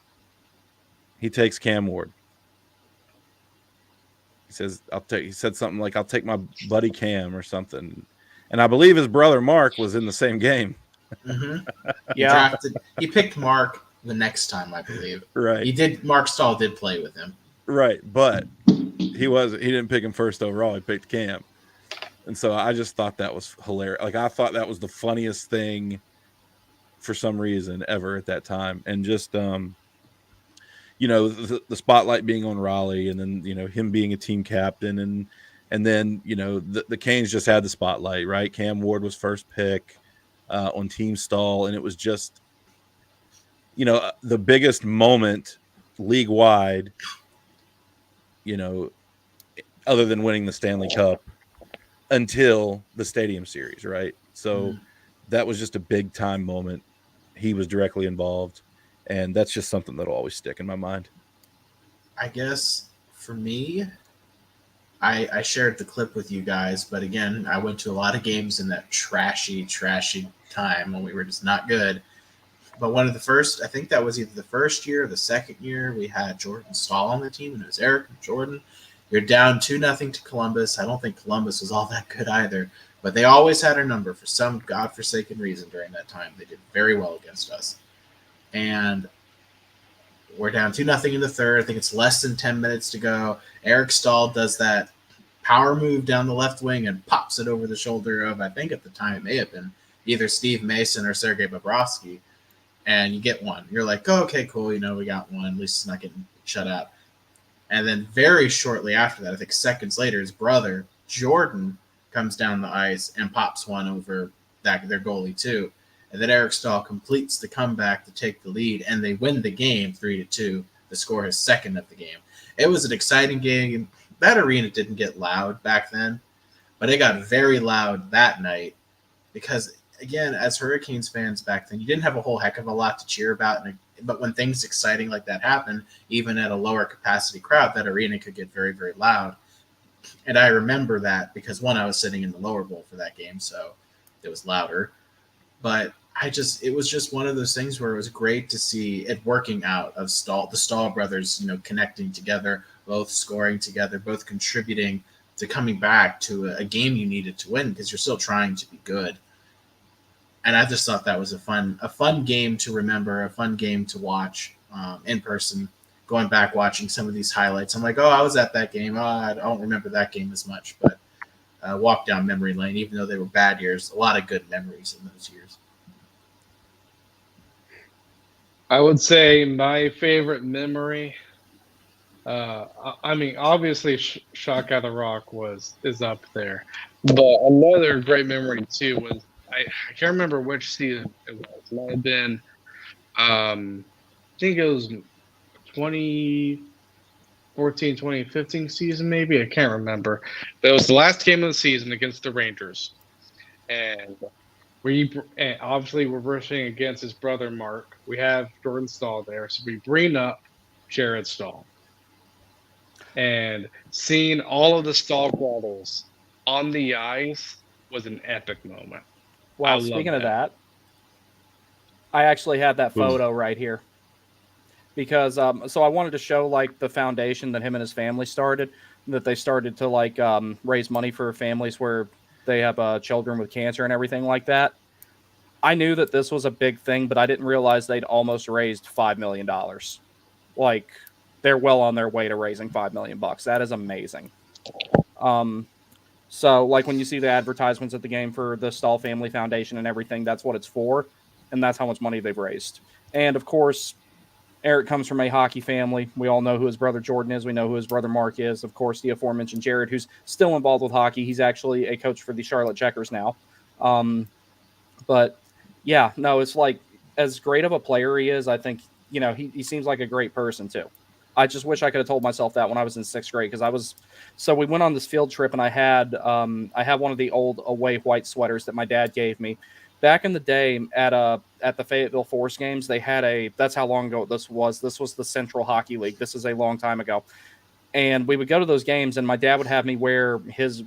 [SPEAKER 3] he takes Cam Ward. He said something like, I'll take my buddy Cam or something. And I believe his brother Mark was in the same game.
[SPEAKER 2] Mm-hmm.
[SPEAKER 1] Yeah.
[SPEAKER 2] He picked Mark the next time, I believe.
[SPEAKER 3] Right.
[SPEAKER 2] Mark Staal did play with him.
[SPEAKER 3] Right. But he didn't pick him first overall. He picked Cam. And so I just thought that was hilarious. Like, I thought that was the funniest thing for some reason ever at that time. And just, the spotlight being on Raleigh, and then, him being a team captain, and then, the Canes just had the spotlight, right? Cam Ward was first pick on Team Staal, and it was just the biggest moment league wide, other than winning the Stanley Cup until the Stadium Series, right? So that was just a big time moment. He was directly involved, and that's just something that'll always stick in my mind.
[SPEAKER 2] I guess for me, I shared the clip with you guys, but again, I went to a lot of games in that trashy time when we were just not good. But one of the first, I think that was either the first year or the second year, we had Jordan Staal on the team, and it was Eric and Jordan. You're down 2-0 to Columbus. I don't think Columbus was all that good either, but they always had our number for some godforsaken reason during that time. They did very well against us. And we're down 2-0 in the third. I think it's less than 10 minutes to go. Eric Staal does that power move down the left wing and pops it over the shoulder of, I think at the time it may have been either Steve Mason or Sergei Bobrovsky, and you get one. You're like, oh, okay, cool. We got one. At least it's not getting shut out. And then very shortly after that, I think seconds later, his brother, Jordan, comes down the ice and pops one over their goalie too. And then Eric Staal completes the comeback to take the lead, and they win the game 3-2 to score his second of the game. It was an exciting game. That arena didn't get loud back then, but it got very loud that night because, again, as Hurricanes fans back then, you didn't have a whole heck of a lot to cheer about. But when things exciting like that happen, even at a lower capacity crowd, that arena could get very, very loud. And I remember that because, one, I was sitting in the lower bowl for that game, so it was louder. But it was just one of those things where it was great to see it working out of the Staal brothers, connecting together, both scoring together, both contributing to coming back to a game you needed to win because you're still trying to be good. And I just thought that was a fun game to remember, a fun game to watch in person. Going back, watching some of these highlights, I'm like, oh, I was at that game. Oh, I don't remember that game as much, but walk down memory lane. Even though they were bad years, a lot of good memories in those years.
[SPEAKER 4] I would say my favorite memory. Obviously, Shock Out of the Rock is up there, but another great memory too was I can't remember which season it was. It might have been, I think it was 2014, 2015 season, maybe. I can't remember. But it was the last game of the season against the Rangers, and obviously we're rushing against his brother Mark. We have Jordan Staal there, so we bring up Jared Staal. And seeing all of the Staal brothers on the ice was an epic moment.
[SPEAKER 1] Wow, speaking of that, I actually had that photo right here. Because so I wanted to show like the foundation that him and his family started, that they started to like raise money for families where they have children with cancer and everything like that. I knew that this was a big thing, but I didn't realize they'd almost raised $5 million. Like, they're well on their way to raising $5 million. That is amazing. So like when you see the advertisements at the game for the Staal Family Foundation and everything, that's what it's for, and that's how much money they've raised. And of course, Eric comes from a hockey family. We all know who his brother Jordan is. We know who his brother Mark is. Of course, the aforementioned Jared, who's still involved with hockey. He's actually a coach for the Charlotte Checkers now. But yeah, no, it's like as great of a player he is, I think, he seems like a great person too. I just wish I could have told myself that when I was in 6th grade, because so we went on this field trip and I had one of the old away white sweaters that my dad gave me. Back in the day at the Fayetteville Force games, they had that's how long ago this was. This was the Central Hockey League. This is a long time ago. And we would go to those games and my dad would have me wear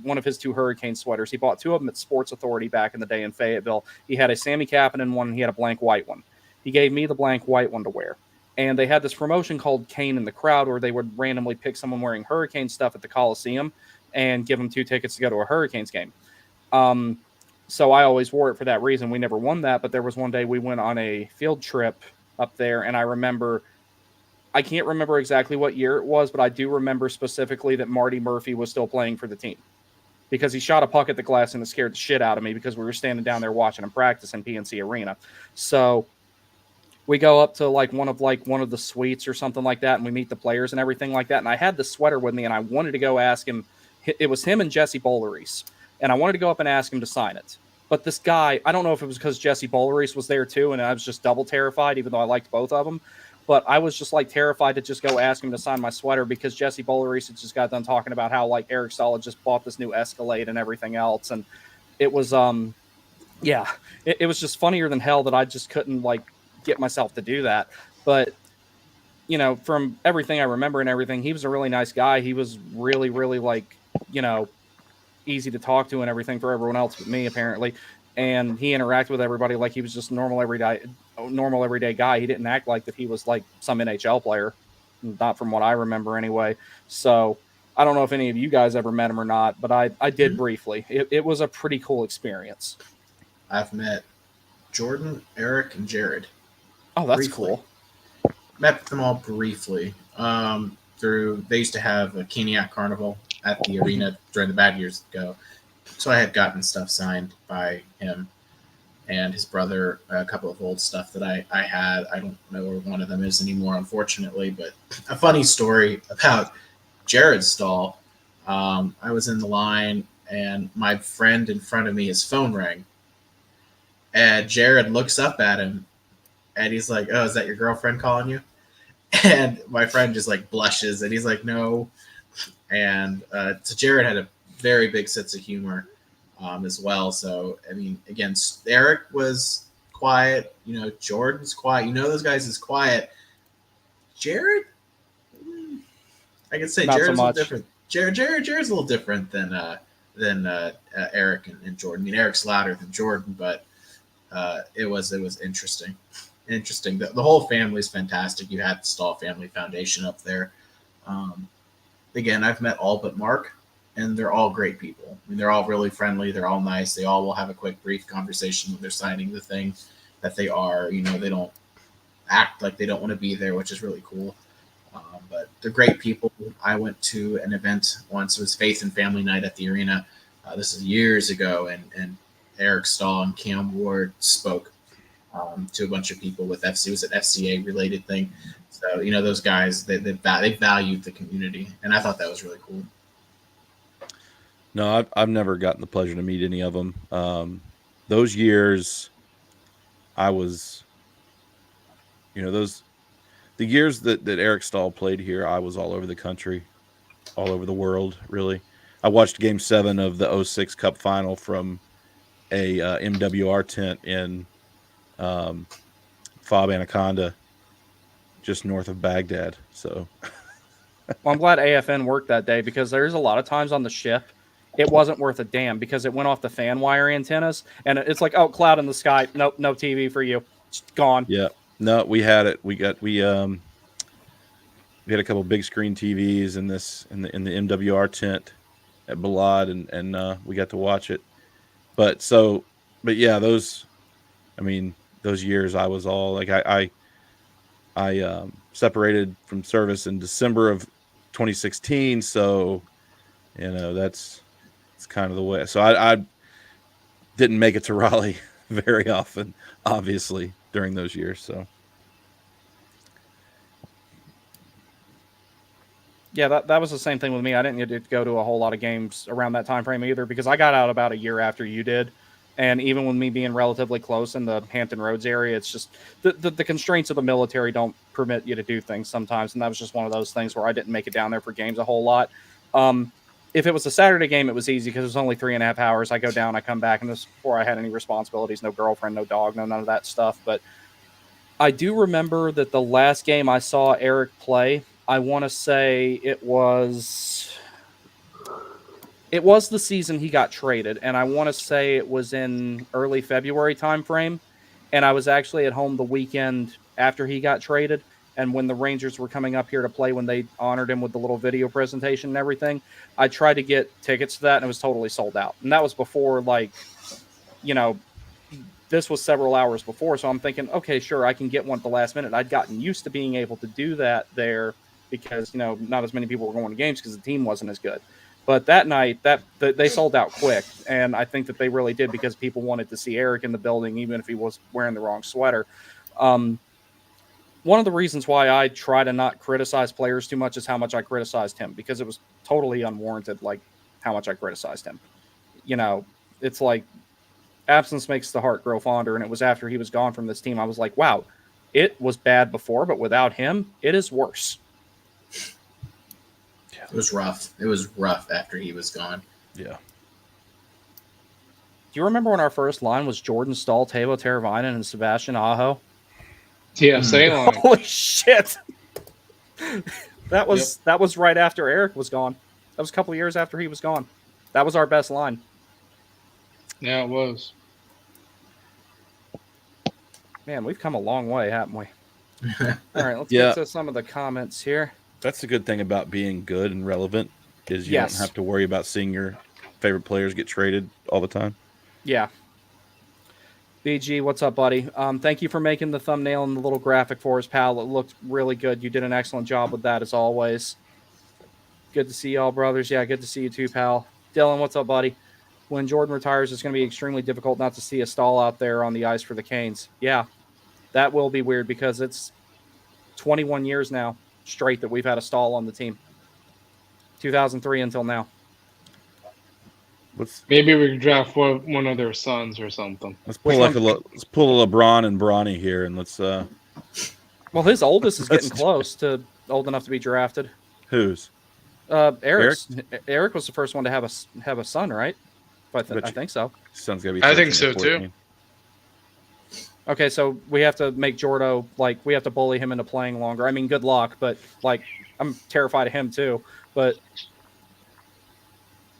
[SPEAKER 1] one of his 2 Hurricane sweaters. He bought 2 of them at Sports Authority back in the day in Fayetteville. He had a Sammy Kapanen one and he had a blank white one. He gave me the blank white one to wear. And they had this promotion called Kane in the Crowd where they would randomly pick someone wearing Hurricane stuff at the Coliseum and give them 2 tickets to go to a Hurricanes game. So I always wore it for that reason. We never won that, but there was one day we went on a field trip up there, and I can't remember exactly what year it was, but I do remember specifically that Marty Murphy was still playing for the team because he shot a puck at the glass and it scared the shit out of me because we were standing down there watching him practice in PNC Arena. So we go up to one of the suites or something like that, and we meet the players and everything like that. And I had the sweater with me, and I wanted to go ask him. It was him and Jesse Boleries, and I wanted to go up and ask him to sign it. But this guy, I don't know if it was because Jesse Bolleries was there too, and I was just double terrified, even though I liked both of them. But I was just like terrified to just go ask him to sign my sweater because Jesse Bolleries had just got done talking about how like Eric Staal had just bought this new Escalade and everything else, and it was yeah, it was just funnier than hell that I just couldn't like get myself to do that. But you know, from everything I remember and everything, he was a really nice guy. He was really, really like, you know, easy to talk to and everything for everyone else but me, apparently. And he interacted with everybody like he was just a normal everyday guy. He didn't act like that he was like some NHL player, not from what I remember anyway. So I don't know if any of you guys ever met him or not, but I did briefly. It was a pretty cool experience.
[SPEAKER 2] I've met Jordan, Eric, and Jared.
[SPEAKER 1] Oh, that's
[SPEAKER 2] Briefly.
[SPEAKER 1] cool.
[SPEAKER 2] Met them all briefly. They used to have a Caniac carnival at the arena during the bad years ago. So I had gotten stuff signed by him and his brother, a couple of old stuff that I had. I don't know where one of them is anymore, unfortunately. But a funny story about Jared Staal. I was in the line and my friend in front of me, his phone rang. And Jared looks up at him and he's like, "Oh, is that your girlfriend calling you?" And my friend just like blushes and he's like, "No." And so Jared had a very big sense of humor as well. So, I mean, again, Eric was quiet. You know, Jordan's quiet. You know, those guys is quiet. Jared, I could say
[SPEAKER 1] Not so
[SPEAKER 2] Jared's a little
[SPEAKER 1] much.
[SPEAKER 2] different. Jared's a little different than Eric and Jordan. I mean, Eric's louder than Jordan, but it was interesting. The whole family is fantastic. You had the Staal Family Foundation up there. Again, I've met all but Mark, and they're all great people. I mean, they're all really friendly. They're all nice. They all will have a quick, brief conversation when they're signing the thing that they are. You know, they don't act like they don't want to be there, which is really cool. But they're great people. I went to an event once. It was Faith and Family Night at the arena. This is years ago, and Eric Staal and Cam Ward spoke to a bunch of people with FC. It was an FCA related thing. So, you know, those guys, they valued the community. And I thought that was really cool.
[SPEAKER 3] No, I've never gotten the pleasure to meet any of them. Those years I was, you know, the years that Eric Staal played here, I was all over the country, all over the world, really. I watched Game 7 of the 06 Cup Final from a MWR tent in Fob Anaconda, just north of Baghdad. So,
[SPEAKER 1] Well, I'm glad AFN worked that day because there's a lot of times on the ship it wasn't worth a damn because it went off the fan wire antennas and it's like, oh, cloud in the sky. Nope, no TV for you. It's gone.
[SPEAKER 3] Yeah, no, we had it. We had a couple big screen TVs in the MWR tent at Balad, and we got to watch it. But yeah, those years I was all like, I separated from service in December of 2016. So, you know, it's kind of the way. So I didn't make it to Raleigh very often, obviously, during those years. So.
[SPEAKER 1] Yeah, that was the same thing with me. I didn't get to go to a whole lot of games around that time frame either because I got out about a year after you did. And even with me being relatively close in the Hampton Roads area, it's just the constraints of the military don't permit you to do things sometimes. And that was just one of those things where I didn't make it down there for games a whole lot. If it was a Saturday game, it was easy because it was only 3.5 hours. I go down, I come back, and this is before I had any responsibilities, no girlfriend, no dog, none of that stuff. But I do remember that the last game I saw Eric play, I want to say it was the season he got traded, and I want to say it was in early February timeframe, and I was actually at home the weekend after he got traded, and when the Rangers were coming up here to play, when they honored him with the little video presentation and everything, I tried to get tickets to that, and it was totally sold out. And that was before, like, you know, this was several hours before, so I'm thinking, okay, sure, I can get one at the last minute. I'd gotten used to being able to do that there because, you know, not as many people were going to games because the team wasn't as good. But that night, they sold out quick, and I think that they really did because people wanted to see Eric in the building, even if he was wearing the wrong sweater. One of the reasons why I try to not criticize players too much is how much I criticized him, because it was totally unwarranted, like how much I criticized him. You know, it's like absence makes the heart grow fonder, and it was after he was gone from this team. I was like, wow, it was bad before, but without him, it is worse.
[SPEAKER 2] It was rough. It was rough after he was gone.
[SPEAKER 3] Yeah.
[SPEAKER 1] Do you remember when our first line was Jordan Staal, Teuvo Teravainen, and Sebastian Aho?
[SPEAKER 4] Yeah, say line.
[SPEAKER 1] Holy shit! That was right after Eric was gone. That was a couple of years after he was gone. That was our best line.
[SPEAKER 4] Yeah, it was.
[SPEAKER 1] Man, we've come a long way, haven't we? All right, let's
[SPEAKER 3] Yeah.
[SPEAKER 1] get to some of the comments here.
[SPEAKER 3] That's the good thing about being good and relevant is you
[SPEAKER 1] Yes.
[SPEAKER 3] don't have to worry about seeing your favorite players get traded all the time.
[SPEAKER 1] Yeah. BG, what's up, buddy? Thank you for making the thumbnail and the little graphic for us, pal. It looked really good. You did an excellent job with that, as always. Good to see y'all, brothers. Yeah, good to see you too, pal. Dylan, what's up, buddy? When Jordan retires, it's going to be extremely difficult not to see a Staal out there on the ice for the Canes. Yeah, that will be weird because it's 21 years now straight that we've had a Staal on the team. 2003 until now.
[SPEAKER 4] Maybe we could draft one of their sons or something.
[SPEAKER 3] Let's pull a LeBron and Bronny here, and let's.
[SPEAKER 1] Well, his oldest is getting close to old enough to be drafted.
[SPEAKER 3] Whose?
[SPEAKER 1] Eric's. Eric was the first one to have a son, right? I think so.
[SPEAKER 3] Son's gotta be.
[SPEAKER 4] I think
[SPEAKER 3] 13 or
[SPEAKER 4] so, too.
[SPEAKER 3] 14.
[SPEAKER 1] Okay, so we have to make Jordo, like, we have to bully him into playing longer. I mean, good luck, but, like, I'm terrified of him, too. But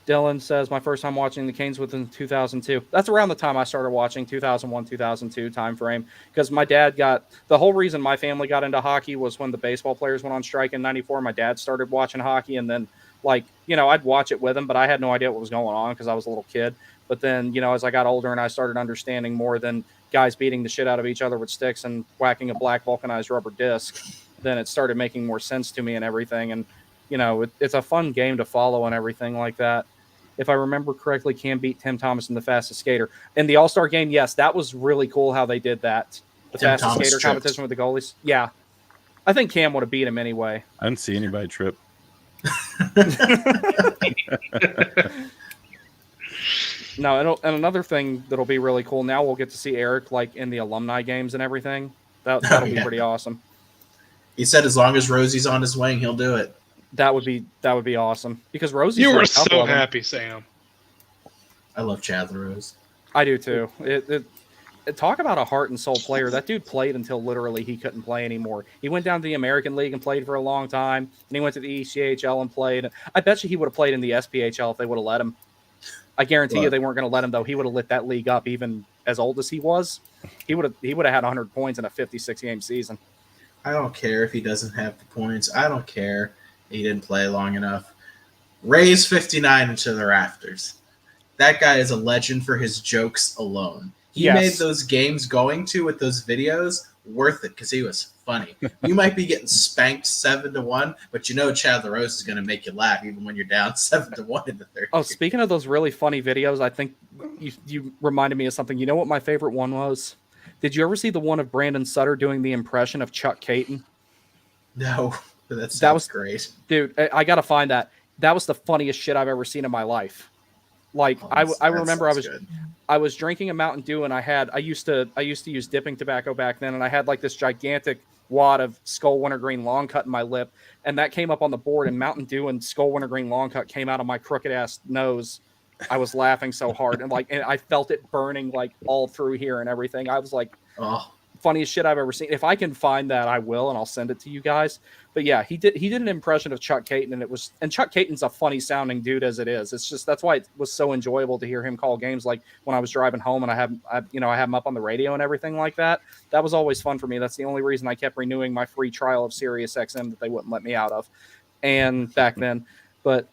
[SPEAKER 1] Dylan says, my first time watching the Canes was in 2002. That's around the time I started watching, 2001, 2002 time frame. Because my dad the whole reason my family got into hockey was when the baseball players went on strike in 94. My dad started watching hockey, and then, like, I'd watch it with him, but I had no idea what was going on because I was a little kid. But then, as I got older and I started understanding more than guys beating the shit out of each other with sticks and whacking a black vulcanized rubber disc, then it started making more sense to me and everything. And, it's a fun game to follow and everything like that. If I remember correctly, Cam beat Tim Thomas in the fastest skater. In the All-Star game, yes, that was really cool how they did that. The
[SPEAKER 2] Tim
[SPEAKER 1] fastest
[SPEAKER 2] Thomas
[SPEAKER 1] skater
[SPEAKER 2] tripped.
[SPEAKER 1] competition with the goalies. Yeah. I think Cam would have beat him anyway.
[SPEAKER 3] I didn't see anybody trip.
[SPEAKER 1] No, and another thing that'll be really cool, now we'll get to see Eric, like, in the alumni games and everything. That'll be pretty awesome.
[SPEAKER 2] He said as long as Rosie's on his wing, he'll do it.
[SPEAKER 1] That would be awesome. Because Rosie's
[SPEAKER 4] You
[SPEAKER 1] got
[SPEAKER 4] were
[SPEAKER 1] a couple
[SPEAKER 4] so
[SPEAKER 1] of them.
[SPEAKER 4] happy, Sam.
[SPEAKER 2] I love Chad LaRose.
[SPEAKER 1] I do too. Talk about a heart and soul player. That dude played until literally he couldn't play anymore. He went down to the American League and played for a long time, and he went to the ECHL and played. I bet you he would have played in the SPHL if they would have let him. I guarantee you they weren't going to let him, though. He would have lit that league up even as old as he was. He would have had 100 points in a 56-game season.
[SPEAKER 2] I don't care if he doesn't have the points. I don't care he didn't play long enough. Raise 59 into the rafters. That guy is a legend for his jokes alone. He made those games going to with those videos worth it because he was funny. You might be getting spanked 7-1, but Chad LaRose is going to make you laugh even when you're down 7-1 in the third.
[SPEAKER 1] Oh, speaking of those really funny videos, I think you reminded me of something. You know what my favorite one was? Did you ever see the one of Brandon Sutter doing the impression of Chuck Caton?
[SPEAKER 2] No, but that was great.
[SPEAKER 1] Dude, I got to find that. That was the funniest shit I've ever seen in my life. Like, I remember I was drinking a Mountain Dew, and I used to use dipping tobacco back then, and I had like this gigantic wad of Skull Wintergreen Long Cut in my lip, and that came up on the board, and Mountain Dew and Skull Wintergreen Long Cut came out of my crooked ass nose. I was laughing so hard, and I felt it burning like all through here and everything. I was like,
[SPEAKER 2] oh,
[SPEAKER 1] funniest shit I've ever seen. If I can find that, I will, and I'll send it to you guys. But yeah, he did an impression of Chuck Caton, and Chuck Caton's a funny sounding dude as it is. It's just that's why it was so enjoyable to hear him call games. Like when I was driving home and I have him up on the radio and everything like that. That was always fun for me. That's the only reason I kept renewing my free trial of Sirius XM that they wouldn't let me out of, and back then. But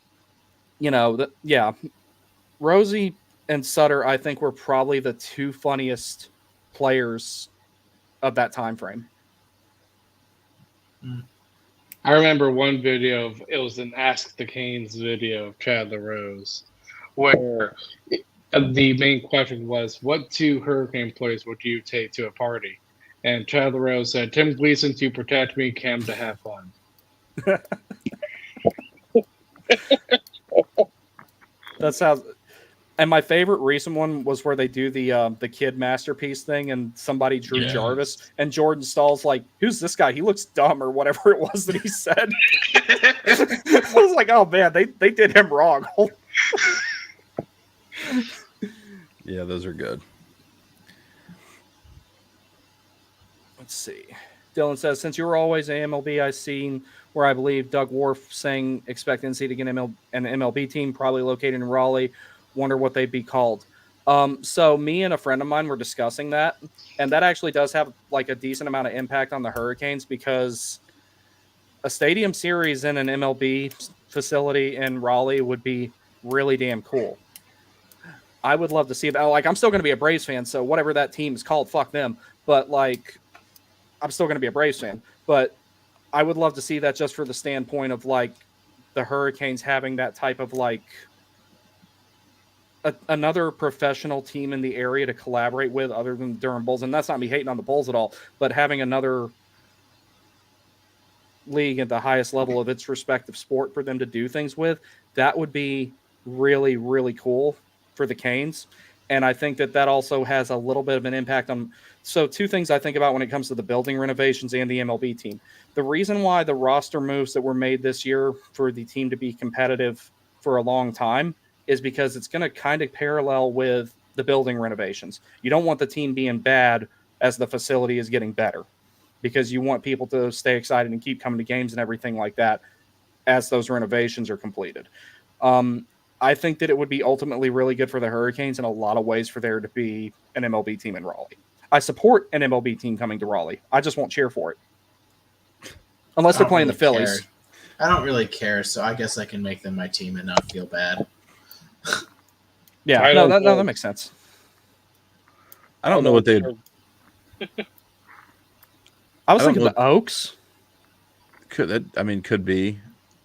[SPEAKER 1] Rosie and Sutter, I think, were probably the two funniest players of that time frame.
[SPEAKER 4] I remember one video it was an Ask the Canes video of Chad LaRose, where the main question was, what two Hurricane players would you take to a party? And Chad LaRose said, Tim Gleason to protect me, Cam to have fun.
[SPEAKER 1] That sounds... And my favorite recent one was where they do the kid masterpiece thing, and somebody drew
[SPEAKER 4] Yes.
[SPEAKER 1] Jarvis, and Jordan Stahl's like, "Who's this guy? He looks dumb," or whatever it was that he said. I was like, "Oh man, they did him wrong."
[SPEAKER 3] Yeah, those are good.
[SPEAKER 1] Let's see. Dylan says, since you were always an MLB, I seen where I believe Doug Worf saying expect NC to get an MLB team, probably located in Raleigh. Wonder what they'd be called. So me and a friend of mine were discussing that, and that actually does have like a decent amount of impact on the Hurricanes, because a stadium series in an MLB facility in Raleigh would be really damn cool. I would love to see that. Like, I'm still going to be a Braves fan, so whatever that team is called, fuck them. But like, I'm still going to be a Braves fan. But I would love to see that just for the standpoint of like the Hurricanes having that type of like another professional team in the area to collaborate with other than the Durham Bulls. And that's not me hating on the Bulls at all, but having another league at the highest level of its respective sport for them to do things with, that would be really, really cool for the Canes. And I think that also has a little bit of an impact on. So two things I think about when it comes to the building renovations and the MLB team. The reason why the roster moves that were made this year for the team to be competitive for a long time is because it's going to kind of parallel with the building renovations. You don't want the team being bad as the facility is getting better, because you want people to stay excited and keep coming to games and everything like that as those renovations are completed. I think that it would be ultimately really good for the Hurricanes in a lot of ways for there to be an MLB team in Raleigh. I support an MLB team coming to Raleigh. I just won't cheer for it. Unless they're playing the Phillies.
[SPEAKER 2] Care. I don't really care, so I guess I can make them my team and not feel bad.
[SPEAKER 1] Yeah, no, that makes sense.
[SPEAKER 3] I don't know what they'd.
[SPEAKER 1] I was thinking the Oaks.
[SPEAKER 3] Could be.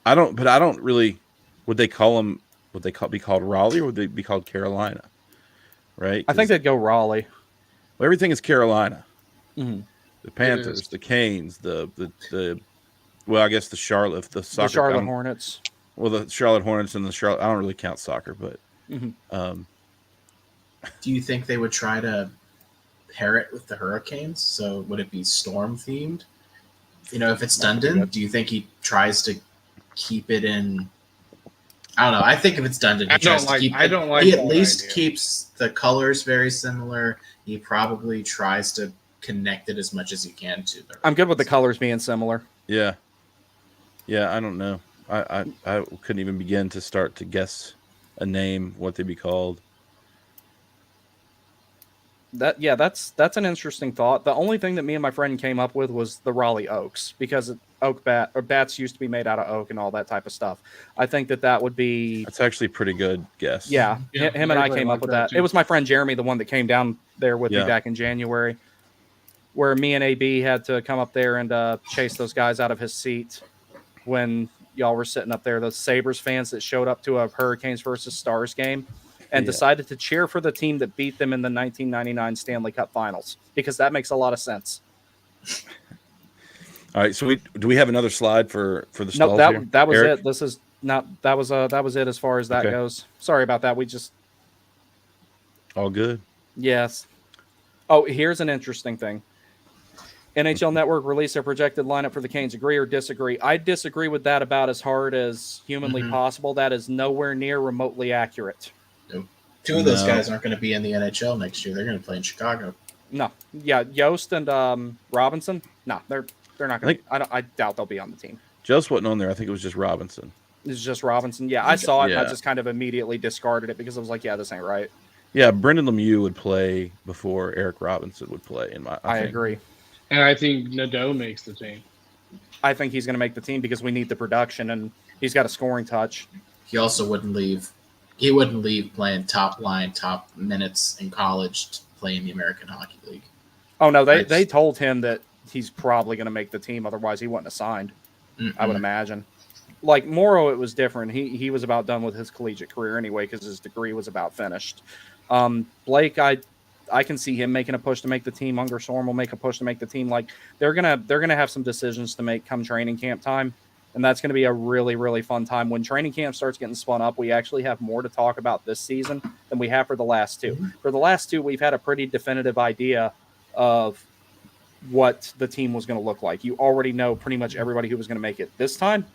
[SPEAKER 3] I don't really. Would they call them? Would they be called Raleigh, or would they be called Carolina? Right.
[SPEAKER 1] I think they'd go Raleigh.
[SPEAKER 3] Well, everything is Carolina.
[SPEAKER 1] Mm-hmm.
[SPEAKER 3] The Panthers, the Canes, the well, I guess the Charlotte
[SPEAKER 1] Hornets.
[SPEAKER 3] Well, the Charlotte Hornets and the Charlotte. I don't really count soccer, but.
[SPEAKER 1] Mm-hmm.
[SPEAKER 2] Do you think they would try to pair it with the Hurricanes? So would it be Storm themed? If it's Dundon, do you think he tries to keep it in? I don't know. I think if it's Dundon, he at least keeps the colors very similar. He probably tries to connect it as much as he can to the.
[SPEAKER 1] I'm good with the colors being similar.
[SPEAKER 3] Yeah. I don't know. I couldn't even begin to start to guess a name, what they'd be called.
[SPEAKER 1] That's an interesting thought. The only thing that me and my friend came up with was the Raleigh Oaks, because bats used to be made out of oak and all that type of stuff. I think that would be.
[SPEAKER 3] That's actually a pretty good guess.
[SPEAKER 1] Yeah, him and I came up with that. It was my friend Jeremy, the one that came down there with me back in January, where me and AB had to come up there and chase those guys out of his seat when y'all were sitting up there. Those Sabres fans that showed up to a Hurricanes versus Stars game and decided to cheer for the team that beat them in the 1999 Stanley Cup Finals, because that makes a lot of sense.
[SPEAKER 3] All right, so do we have another slide for the stalls?
[SPEAKER 1] No, that was
[SPEAKER 3] Eric?
[SPEAKER 1] it. This is not that was it as far as that goes. Sorry about that. We just
[SPEAKER 3] all good.
[SPEAKER 1] Yes. Oh, here's an interesting thing. NHL Network released their projected lineup for the Canes. Agree or disagree? I disagree with that about as hard as humanly possible. That is nowhere near remotely accurate.
[SPEAKER 2] Nope. Two of those guys aren't going to be in the NHL next year. They're going to play in Chicago.
[SPEAKER 1] No. Yeah, Yost and Robinson. No, they're not going to. I doubt they'll be on the team.
[SPEAKER 3] Jost wasn't on there. I think it was just Robinson.
[SPEAKER 1] It's just Robinson. Yeah, I saw it. And I just kind of immediately discarded it because I was like, yeah, this ain't right.
[SPEAKER 3] Yeah, Brendan Lemieux would play before Eric Robinson would play. I
[SPEAKER 1] agree.
[SPEAKER 4] And I think Nadeau makes the team.
[SPEAKER 1] I think he's going to make the team because we need the production, and he's got a scoring touch.
[SPEAKER 2] He also wouldn't leave. He wouldn't leave playing top minutes in college to play in the American Hockey League.
[SPEAKER 1] Oh, no, they told him that he's probably going to make the team. Otherwise, he wouldn't have signed, I would imagine. Like Morrow, it was different. He was about done with his collegiate career anyway because his degree was about finished. Blake, I can see him making a push to make the team. Unger Storm will make a push to make the team. Like they're gonna have some decisions to make come training camp time, And that's going to be a really, really fun time. When training camp starts getting spun up, we actually have more to talk about this season than we have for the last two. For the last two, we've had a pretty definitive idea of what the team was going to look like. You already know pretty much everybody who was going to make it. This time,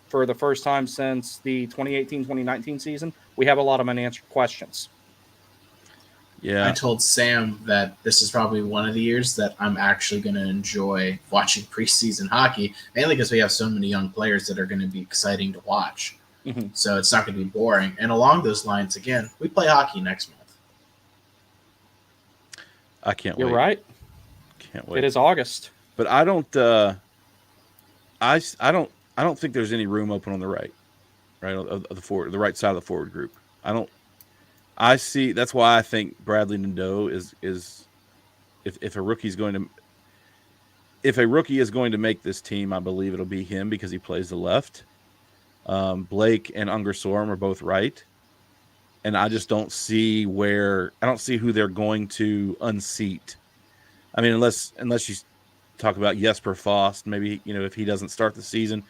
[SPEAKER 1] for the first time since the 2018-2019 season, we have a lot of unanswered questions.
[SPEAKER 3] Yeah.
[SPEAKER 2] I told Sam that this is probably one of the years that I'm actually going to enjoy watching preseason hockey, mainly because we have so many young players that are going to be exciting to watch.
[SPEAKER 1] Mm-hmm.
[SPEAKER 2] So it's not going to be boring. And along those lines, again, we play hockey next month.
[SPEAKER 3] I can't wait.
[SPEAKER 1] You're right.
[SPEAKER 3] Can't wait.
[SPEAKER 1] It is August.
[SPEAKER 3] But I don't think there's any room open on the right of the forward, the right side of the forward group. I see. That's why I think Bradley Nadeau is if a rookie is going to make this team, I believe it'll be him because he plays the left. Blake and Ungersorum are both right, and I just don't see who they're going to unseat. I mean, unless you talk about Jesper Fast, maybe if he doesn't start the season.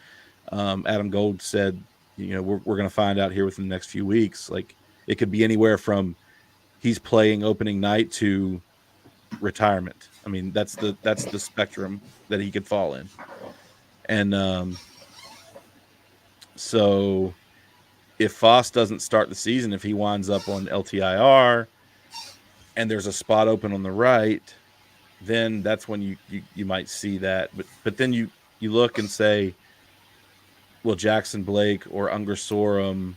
[SPEAKER 3] Adam Gold said, we're going to find out here within the next few weeks. Like, it could be anywhere from he's playing opening night to retirement. I mean, that's the spectrum that he could fall in. And so if Foss doesn't start the season, if he winds up on LTIR and there's a spot open on the right, then that's when you might see that. But then you look and say, well, Jackson Blake or Ungersorum,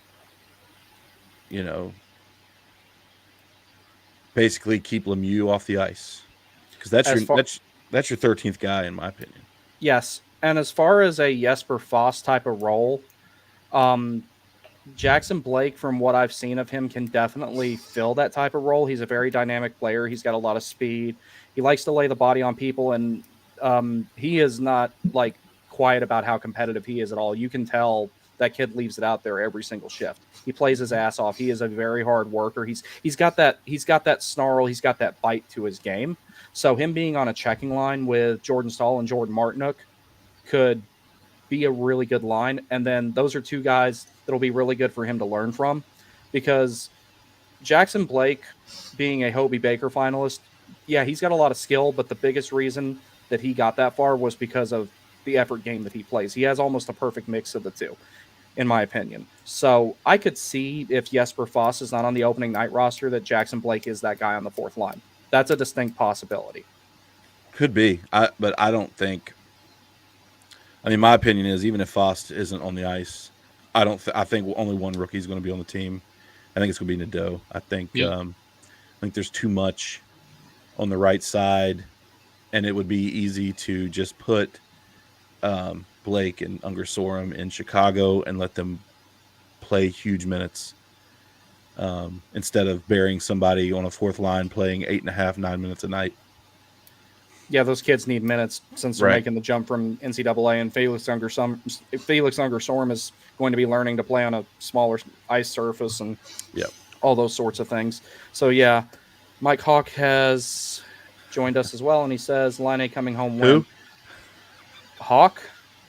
[SPEAKER 3] basically keep Lemieux off the ice, because that's your 13th guy, in my opinion.
[SPEAKER 1] Yes, and as far as a Jesper Fast type of role, Jackson Blake, from what I've seen of him, can definitely fill that type of role. He's a very dynamic player. He's got a lot of speed. He likes to lay the body on people, and he is not like quiet about how competitive he is at all. You can tell that kid leaves it out there every single shift. He plays his ass off. He is a very hard worker. He's got that snarl. He's got that bite to his game. So him being on a checking line with Jordan Staal and Jordan Martinook could be a really good line. And then those are two guys that'll be really good for him to learn from, because Jackson Blake, being a Hobey Baker finalist, yeah, he's got a lot of skill, but the biggest reason that he got that far was because of the effort game that he plays. He has almost a perfect mix of the two, in my opinion. So I could see, if Jesper Foss is not on the opening night roster, that Jackson Blake is that guy on the fourth line. That's a distinct possibility.
[SPEAKER 3] Could be, but I don't think. I mean, my opinion is, even if Foss isn't on the ice, I think only one rookie is going to be on the team. I think it's going to be Nadeau. I think there's too much on the right side, and it would be easy to just put Blake and Ungersorum in Chicago and let them play huge minutes, instead of burying somebody on a fourth line playing 8.5, 9 minutes a night.
[SPEAKER 1] Yeah, those kids need minutes since they're making the jump from NCAA, and Felix Ungersorum is going to be learning to play on a smaller ice surface and all those sorts of things. So, yeah, Mike Hawk has joined us as well, and he says, Line coming home win.
[SPEAKER 3] Who?
[SPEAKER 1] Hawk?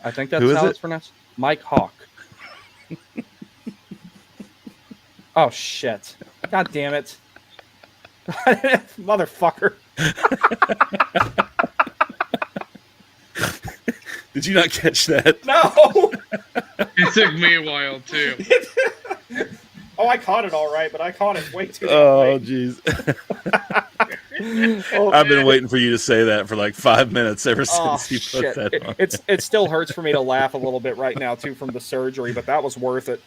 [SPEAKER 1] I think that's how it's pronounced. Mike Hawk. Oh, shit. God damn it. Motherfucker.
[SPEAKER 3] Did you not catch that?
[SPEAKER 1] No.
[SPEAKER 4] It took me a while too.
[SPEAKER 1] Oh, I caught it all right, but I caught it way too late.
[SPEAKER 3] Oh, jeez. I've been waiting for you to say that for like 5 minutes ever since you put that on.
[SPEAKER 1] It still hurts for me to laugh a little bit right now too from the surgery, but that was worth it.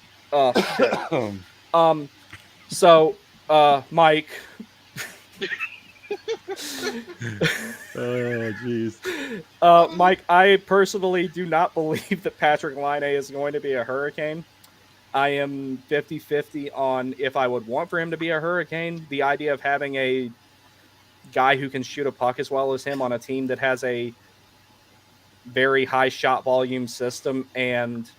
[SPEAKER 1] So, Mike.
[SPEAKER 3] Oh, jeez.
[SPEAKER 1] Mike, I personally do not believe that Patrick Laine is going to be a Hurricane. I am 50-50 on if I would want for him to be a Hurricane. The idea of having a guy who can shoot a puck as well as him on a team that has a very high shot volume system and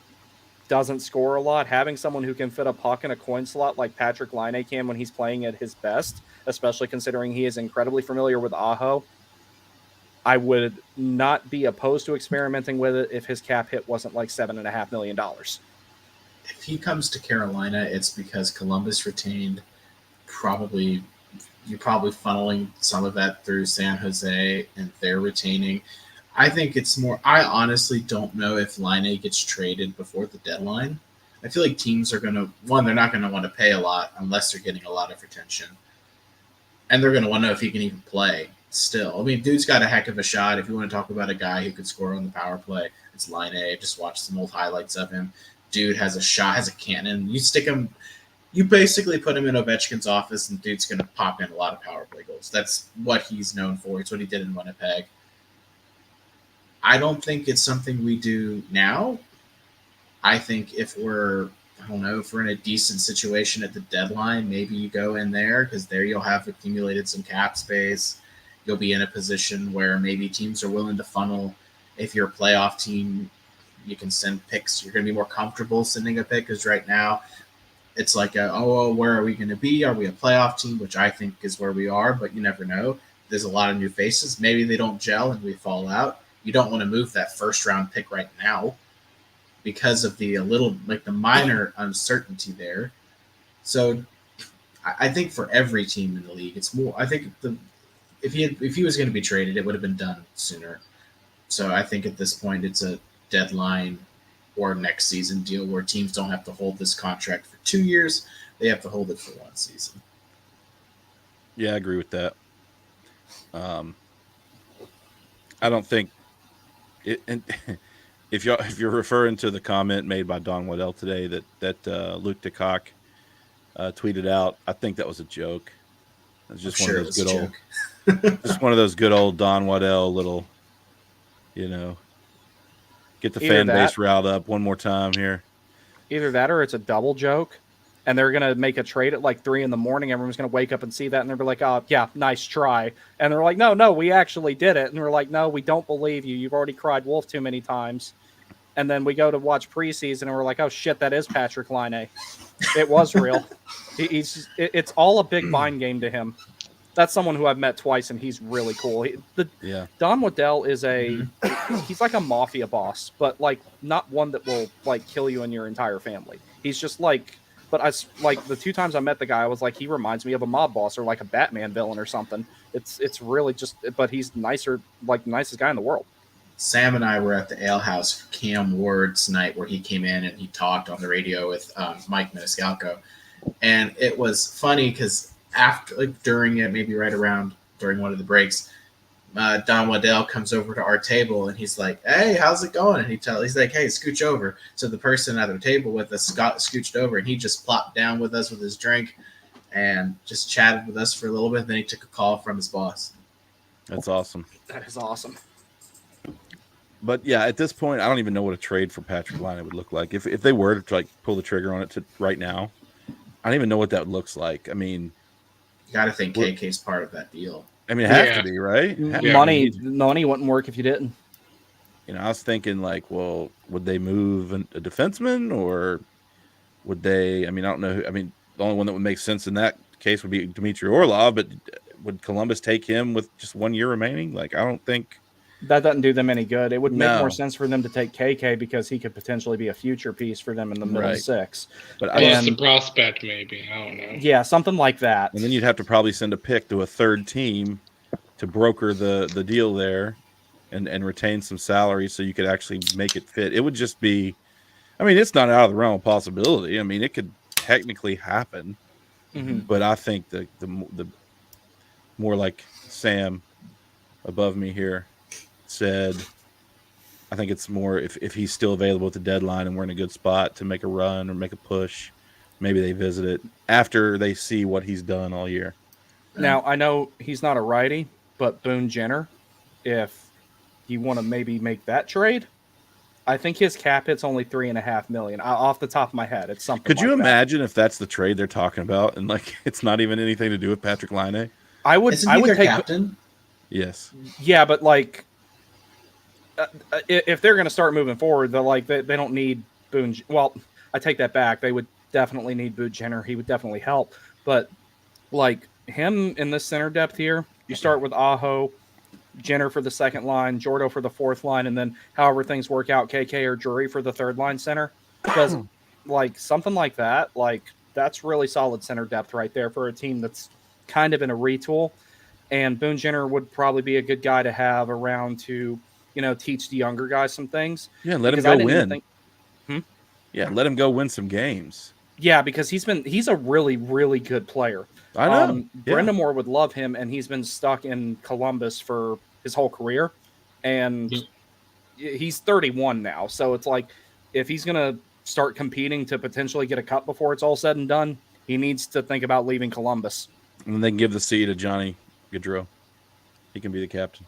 [SPEAKER 1] doesn't score a lot, having someone who can fit a puck in a coin slot like Patrick Laine can when he's playing at his best, especially considering he is incredibly familiar with Aho, I would not be opposed to experimenting with it if his cap hit wasn't like $7.5 million.
[SPEAKER 2] If he comes to Carolina, it's because Columbus retained probably you're probably funneling some of that through San Jose and they're retaining. I think it's more. I honestly don't know if Line gets traded before the deadline. I feel like teams are going to, they're not going to want to pay a lot unless they're getting a lot of retention. And they're going to want to know if he can even play still. I mean, dude's got a heck of a shot. If you want to talk about a guy who could score on the power play, it's Line. Just watch some old highlights of him. Dude has a shot, has a cannon. You stick him, you basically put him in Ovechkin's office, and dude's going to pop in a lot of power play goals. That's what he's known for. It's what he did in Winnipeg. I don't think it's something we do now. I think if we're in a decent situation at the deadline, maybe you go in there because there you'll have accumulated some cap space. You'll be in a position where maybe teams are willing to funnel. If you're a playoff team, you can send picks. You're going to be more comfortable sending a pick because right now it's like, where are we going to be? Are we a playoff team? Which I think is where we are, but you never know. There's a lot of new faces. Maybe they don't gel and we fall out. You don't want to move that first round pick right now because of the minor uncertainty there. So I think for every team in the league, it's more. I think if he was going to be traded, it would have been done sooner. So I think at this point, it's a deadline or next season deal where teams don't have to hold this contract for 2 years; they have to hold it for 1 season.
[SPEAKER 3] Yeah, I agree with that. I don't think it. And if you're referring to the comment made by Don Waddell today that Luke DeCock tweeted out, I think that was a joke. It's just one of those good old, just one of those good old Don Waddell little, get the fan base riled up one more time here.
[SPEAKER 1] Either that or it's a double joke, and they're gonna make a trade at like 3 a.m. Everyone's gonna wake up and see that, and they'll be like, "Oh, yeah, nice try." And they're like, "No, we actually did it." And we're like, "No, we don't believe you. You've already cried wolf too many times." And then we go to watch preseason, and we're like, "Oh shit, that is Patrick Laine. It was real." It's all a big mind game to him. That's someone who I've met twice, and he's really cool. Don Waddell is he's like a mafia boss, but like not one that will like kill you and your entire family. He's just like. But the 2 times I met the guy, I was like, he reminds me of a mob boss or like a Batman villain or something. It's really just, but he's nicer, like the nicest guy in the world.
[SPEAKER 2] Sam and I were at the Ale House for Cam Ward's night where he came in and he talked on the radio with Mike Maniscalco. And it was funny because during it, maybe right around during one of the breaks, Don Waddell comes over to our table and he's like, "Hey, how's it going?" And he's like, "Hey, scooch over." So the person at the table with us scooched over and he just plopped down with us with his drink and just chatted with us for a little bit. And then he took a call from his boss.
[SPEAKER 3] That's awesome.
[SPEAKER 1] That is awesome.
[SPEAKER 3] But yeah, at this point, I don't even know what a trade for Patrick Laine would look like. If they were to like pull the trigger on it right now, I don't even know what that looks like. I mean,
[SPEAKER 2] you got to think KK's part of that deal.
[SPEAKER 3] I mean, it has to be, right?
[SPEAKER 1] Money wouldn't work if you didn't.
[SPEAKER 3] I was thinking like, well, would they move a defenseman or would they? I mean, I don't know. I mean, the only one that would make sense in that case would be Dmitry Orlov, but would Columbus take him with just 1 year remaining? Like, I don't think
[SPEAKER 1] that doesn't do them any good. It would make more sense for them to take KK because he could potentially be a future piece for them in the middle 6.
[SPEAKER 4] But the prospect, maybe. I don't know.
[SPEAKER 1] Yeah, something like that.
[SPEAKER 3] And then you'd have to probably send a pick to a third team to broker the deal there and retain some salary so you could actually make it fit. It would just be, I mean, it's not out of the realm of possibility. I mean, it could technically happen, but I think the more like Sam above me here said, I think it's more if he's still available at the deadline and we're in a good spot to make a run or make a push, maybe they visit it after they see what he's done all year.
[SPEAKER 1] Now, I know he's not a righty, but Boone Jenner, if you want to maybe make that trade, I think his cap hit's only $3.5 million. Off the top of my head, it's something.
[SPEAKER 3] Could you imagine if that's the trade they're talking about and like it's not even anything to do with Patrick Laine?
[SPEAKER 1] I would take
[SPEAKER 2] captain.
[SPEAKER 3] Yes.
[SPEAKER 1] Yeah, but like, if they're going to start moving forward, they don't need Boone. Well, I take that back. They would definitely need Boone Jenner. He would definitely help. But like him in this center depth here, you start with Aho, Jenner for the second line, Jordo for the fourth line, and then however things work out, KK or Drury for the third line center. Because like something like that, like that's really solid center depth right there for a team that's kind of in a retool. And Boone Jenner would probably be a good guy to have around to, teach the younger guys some things.
[SPEAKER 3] Yeah, let him
[SPEAKER 1] Because I
[SPEAKER 3] go
[SPEAKER 1] didn't even
[SPEAKER 3] win.
[SPEAKER 1] think-
[SPEAKER 3] Yeah, let him go win some games.
[SPEAKER 1] Yeah, because he's a really, really good player.
[SPEAKER 3] I know. Yeah.
[SPEAKER 1] Brendamore would love him, and he's been stuck in Columbus for his whole career. And he's 31 now. So it's like, if he's going to start competing to potentially get a cup before it's all said and done, he needs to think about leaving Columbus.
[SPEAKER 3] And then they can give the C to Johnny Gaudreau. He can be the captain.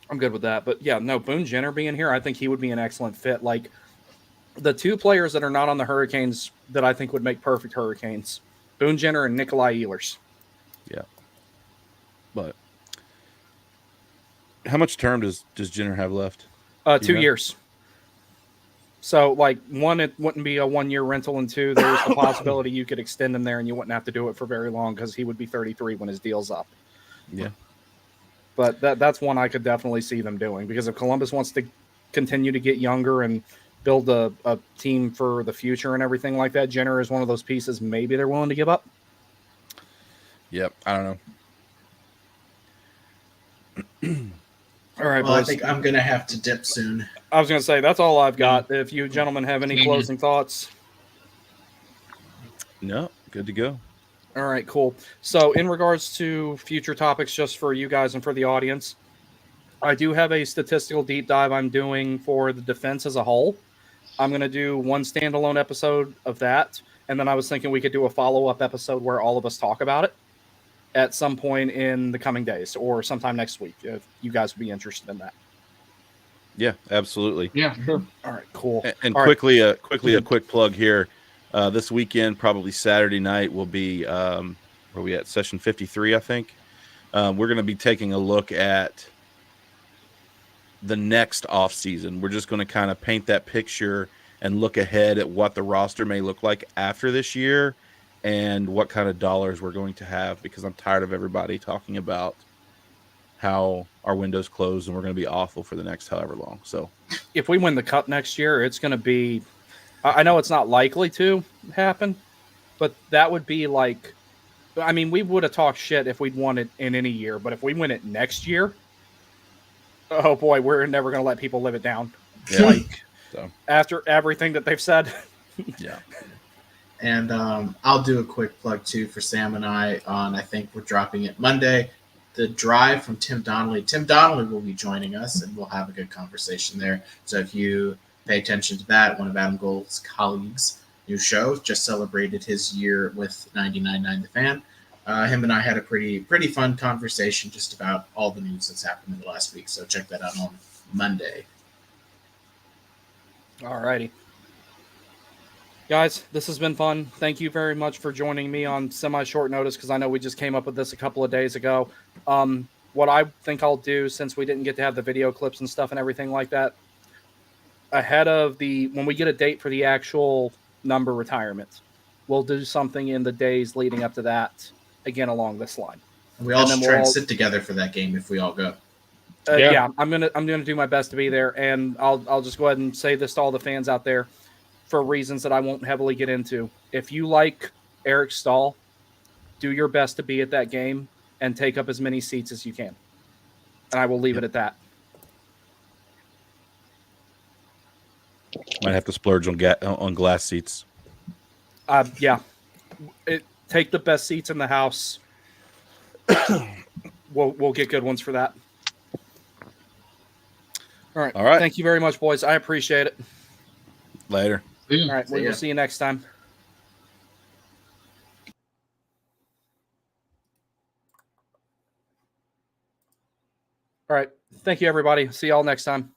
[SPEAKER 1] I'm good with that. But yeah, no, Boone Jenner being here, I think he would be an excellent fit. Like, the two players that are not on the Hurricanes that I think would make perfect Hurricanes, Boone Jenner and Nikolai Ehlers.
[SPEAKER 3] Yeah. But how much term does Jenner have left?
[SPEAKER 1] 2 years. So, like, one, it wouldn't be a 1 year rental, and two, there's the possibility you could extend him there and you wouldn't have to do it for very long because he would be 33 when his deal's up.
[SPEAKER 3] Yeah.
[SPEAKER 1] But that's one I could definitely see them doing, because if Columbus wants to continue to get younger and build a team for the future and everything like that, Jenner is one of those pieces maybe they're willing to give up.
[SPEAKER 3] Yep. I don't know.
[SPEAKER 1] All right,
[SPEAKER 2] Well, I
[SPEAKER 1] boys.
[SPEAKER 2] think I'm going to have to dip soon.
[SPEAKER 1] I was going to say, that's all I've got. If you gentlemen have any closing thoughts.
[SPEAKER 3] No, good to go.
[SPEAKER 1] All right, cool. So in regards to future topics, just for you guys and for the audience, I do have a statistical deep dive I'm doing for the defense as a whole. I'm going to do one standalone episode of that, and then I was thinking we could do a follow-up episode where all of us talk about it at some point in the coming days or sometime next week, if you guys would be interested in that.
[SPEAKER 3] Yeah, absolutely.
[SPEAKER 4] Yeah, sure.
[SPEAKER 1] All right, cool.
[SPEAKER 3] And
[SPEAKER 1] All
[SPEAKER 3] quickly, a quick plug here. This weekend, probably Saturday night, will be where are we at? Session 53, I think. We're going to be taking a look at the next off season. We're just going to kind of paint that picture and look ahead at what the roster may look like after this year and what kind of dollars we're going to have, because I'm tired of everybody talking about how our window's closed and we're going to be awful for the next however long. So
[SPEAKER 1] if we win the cup next year, it's going to be, I know it's not likely to happen, but that would be like, I mean, we would have talked shit if we'd won it in any year, but if we win it next year, oh boy, we're never going to let people live it down.
[SPEAKER 3] Yeah.
[SPEAKER 1] Like,
[SPEAKER 3] So.
[SPEAKER 1] After everything that they've said.
[SPEAKER 3] Yeah.
[SPEAKER 2] And I'll do a quick plug too for Sam and I think we're dropping it Monday. The drive from Tim Donnelly. Tim Donnelly will be joining us, and we'll have a good conversation there. So if you pay attention to that, one of Adam Gold's colleagues' new show just celebrated his year with 99.9 The Fan. Him and I had a pretty fun conversation just about all the news that's happened in the last week. So check that out on Monday.
[SPEAKER 1] All righty. Guys, this has been fun. Thank you very much for joining me on semi-short notice, because I know we just came up with this a couple of days ago. What I think I'll do, since we didn't get to have the video clips and stuff and everything like that, ahead of when we get a date for the actual number retirement, we'll do something in the days leading up to that, again, along this line.
[SPEAKER 2] We all should try and sit together for that game if we all go.
[SPEAKER 1] Yeah, I'm gonna do my best to be there, and I'll just go ahead and say this to all the fans out there, for reasons that I won't heavily get into. If you like Eric Staal, do your best to be at that game and take up as many seats as you can. And I will leave it at that.
[SPEAKER 3] Might have to splurge on glass seats.
[SPEAKER 1] Yeah. Take the best seats in the house. We'll get good ones for that. All right. Thank you very much, boys. I appreciate it.
[SPEAKER 3] Later.
[SPEAKER 1] All right. We'll see you next time. All right. Thank you, everybody. See y'all next time.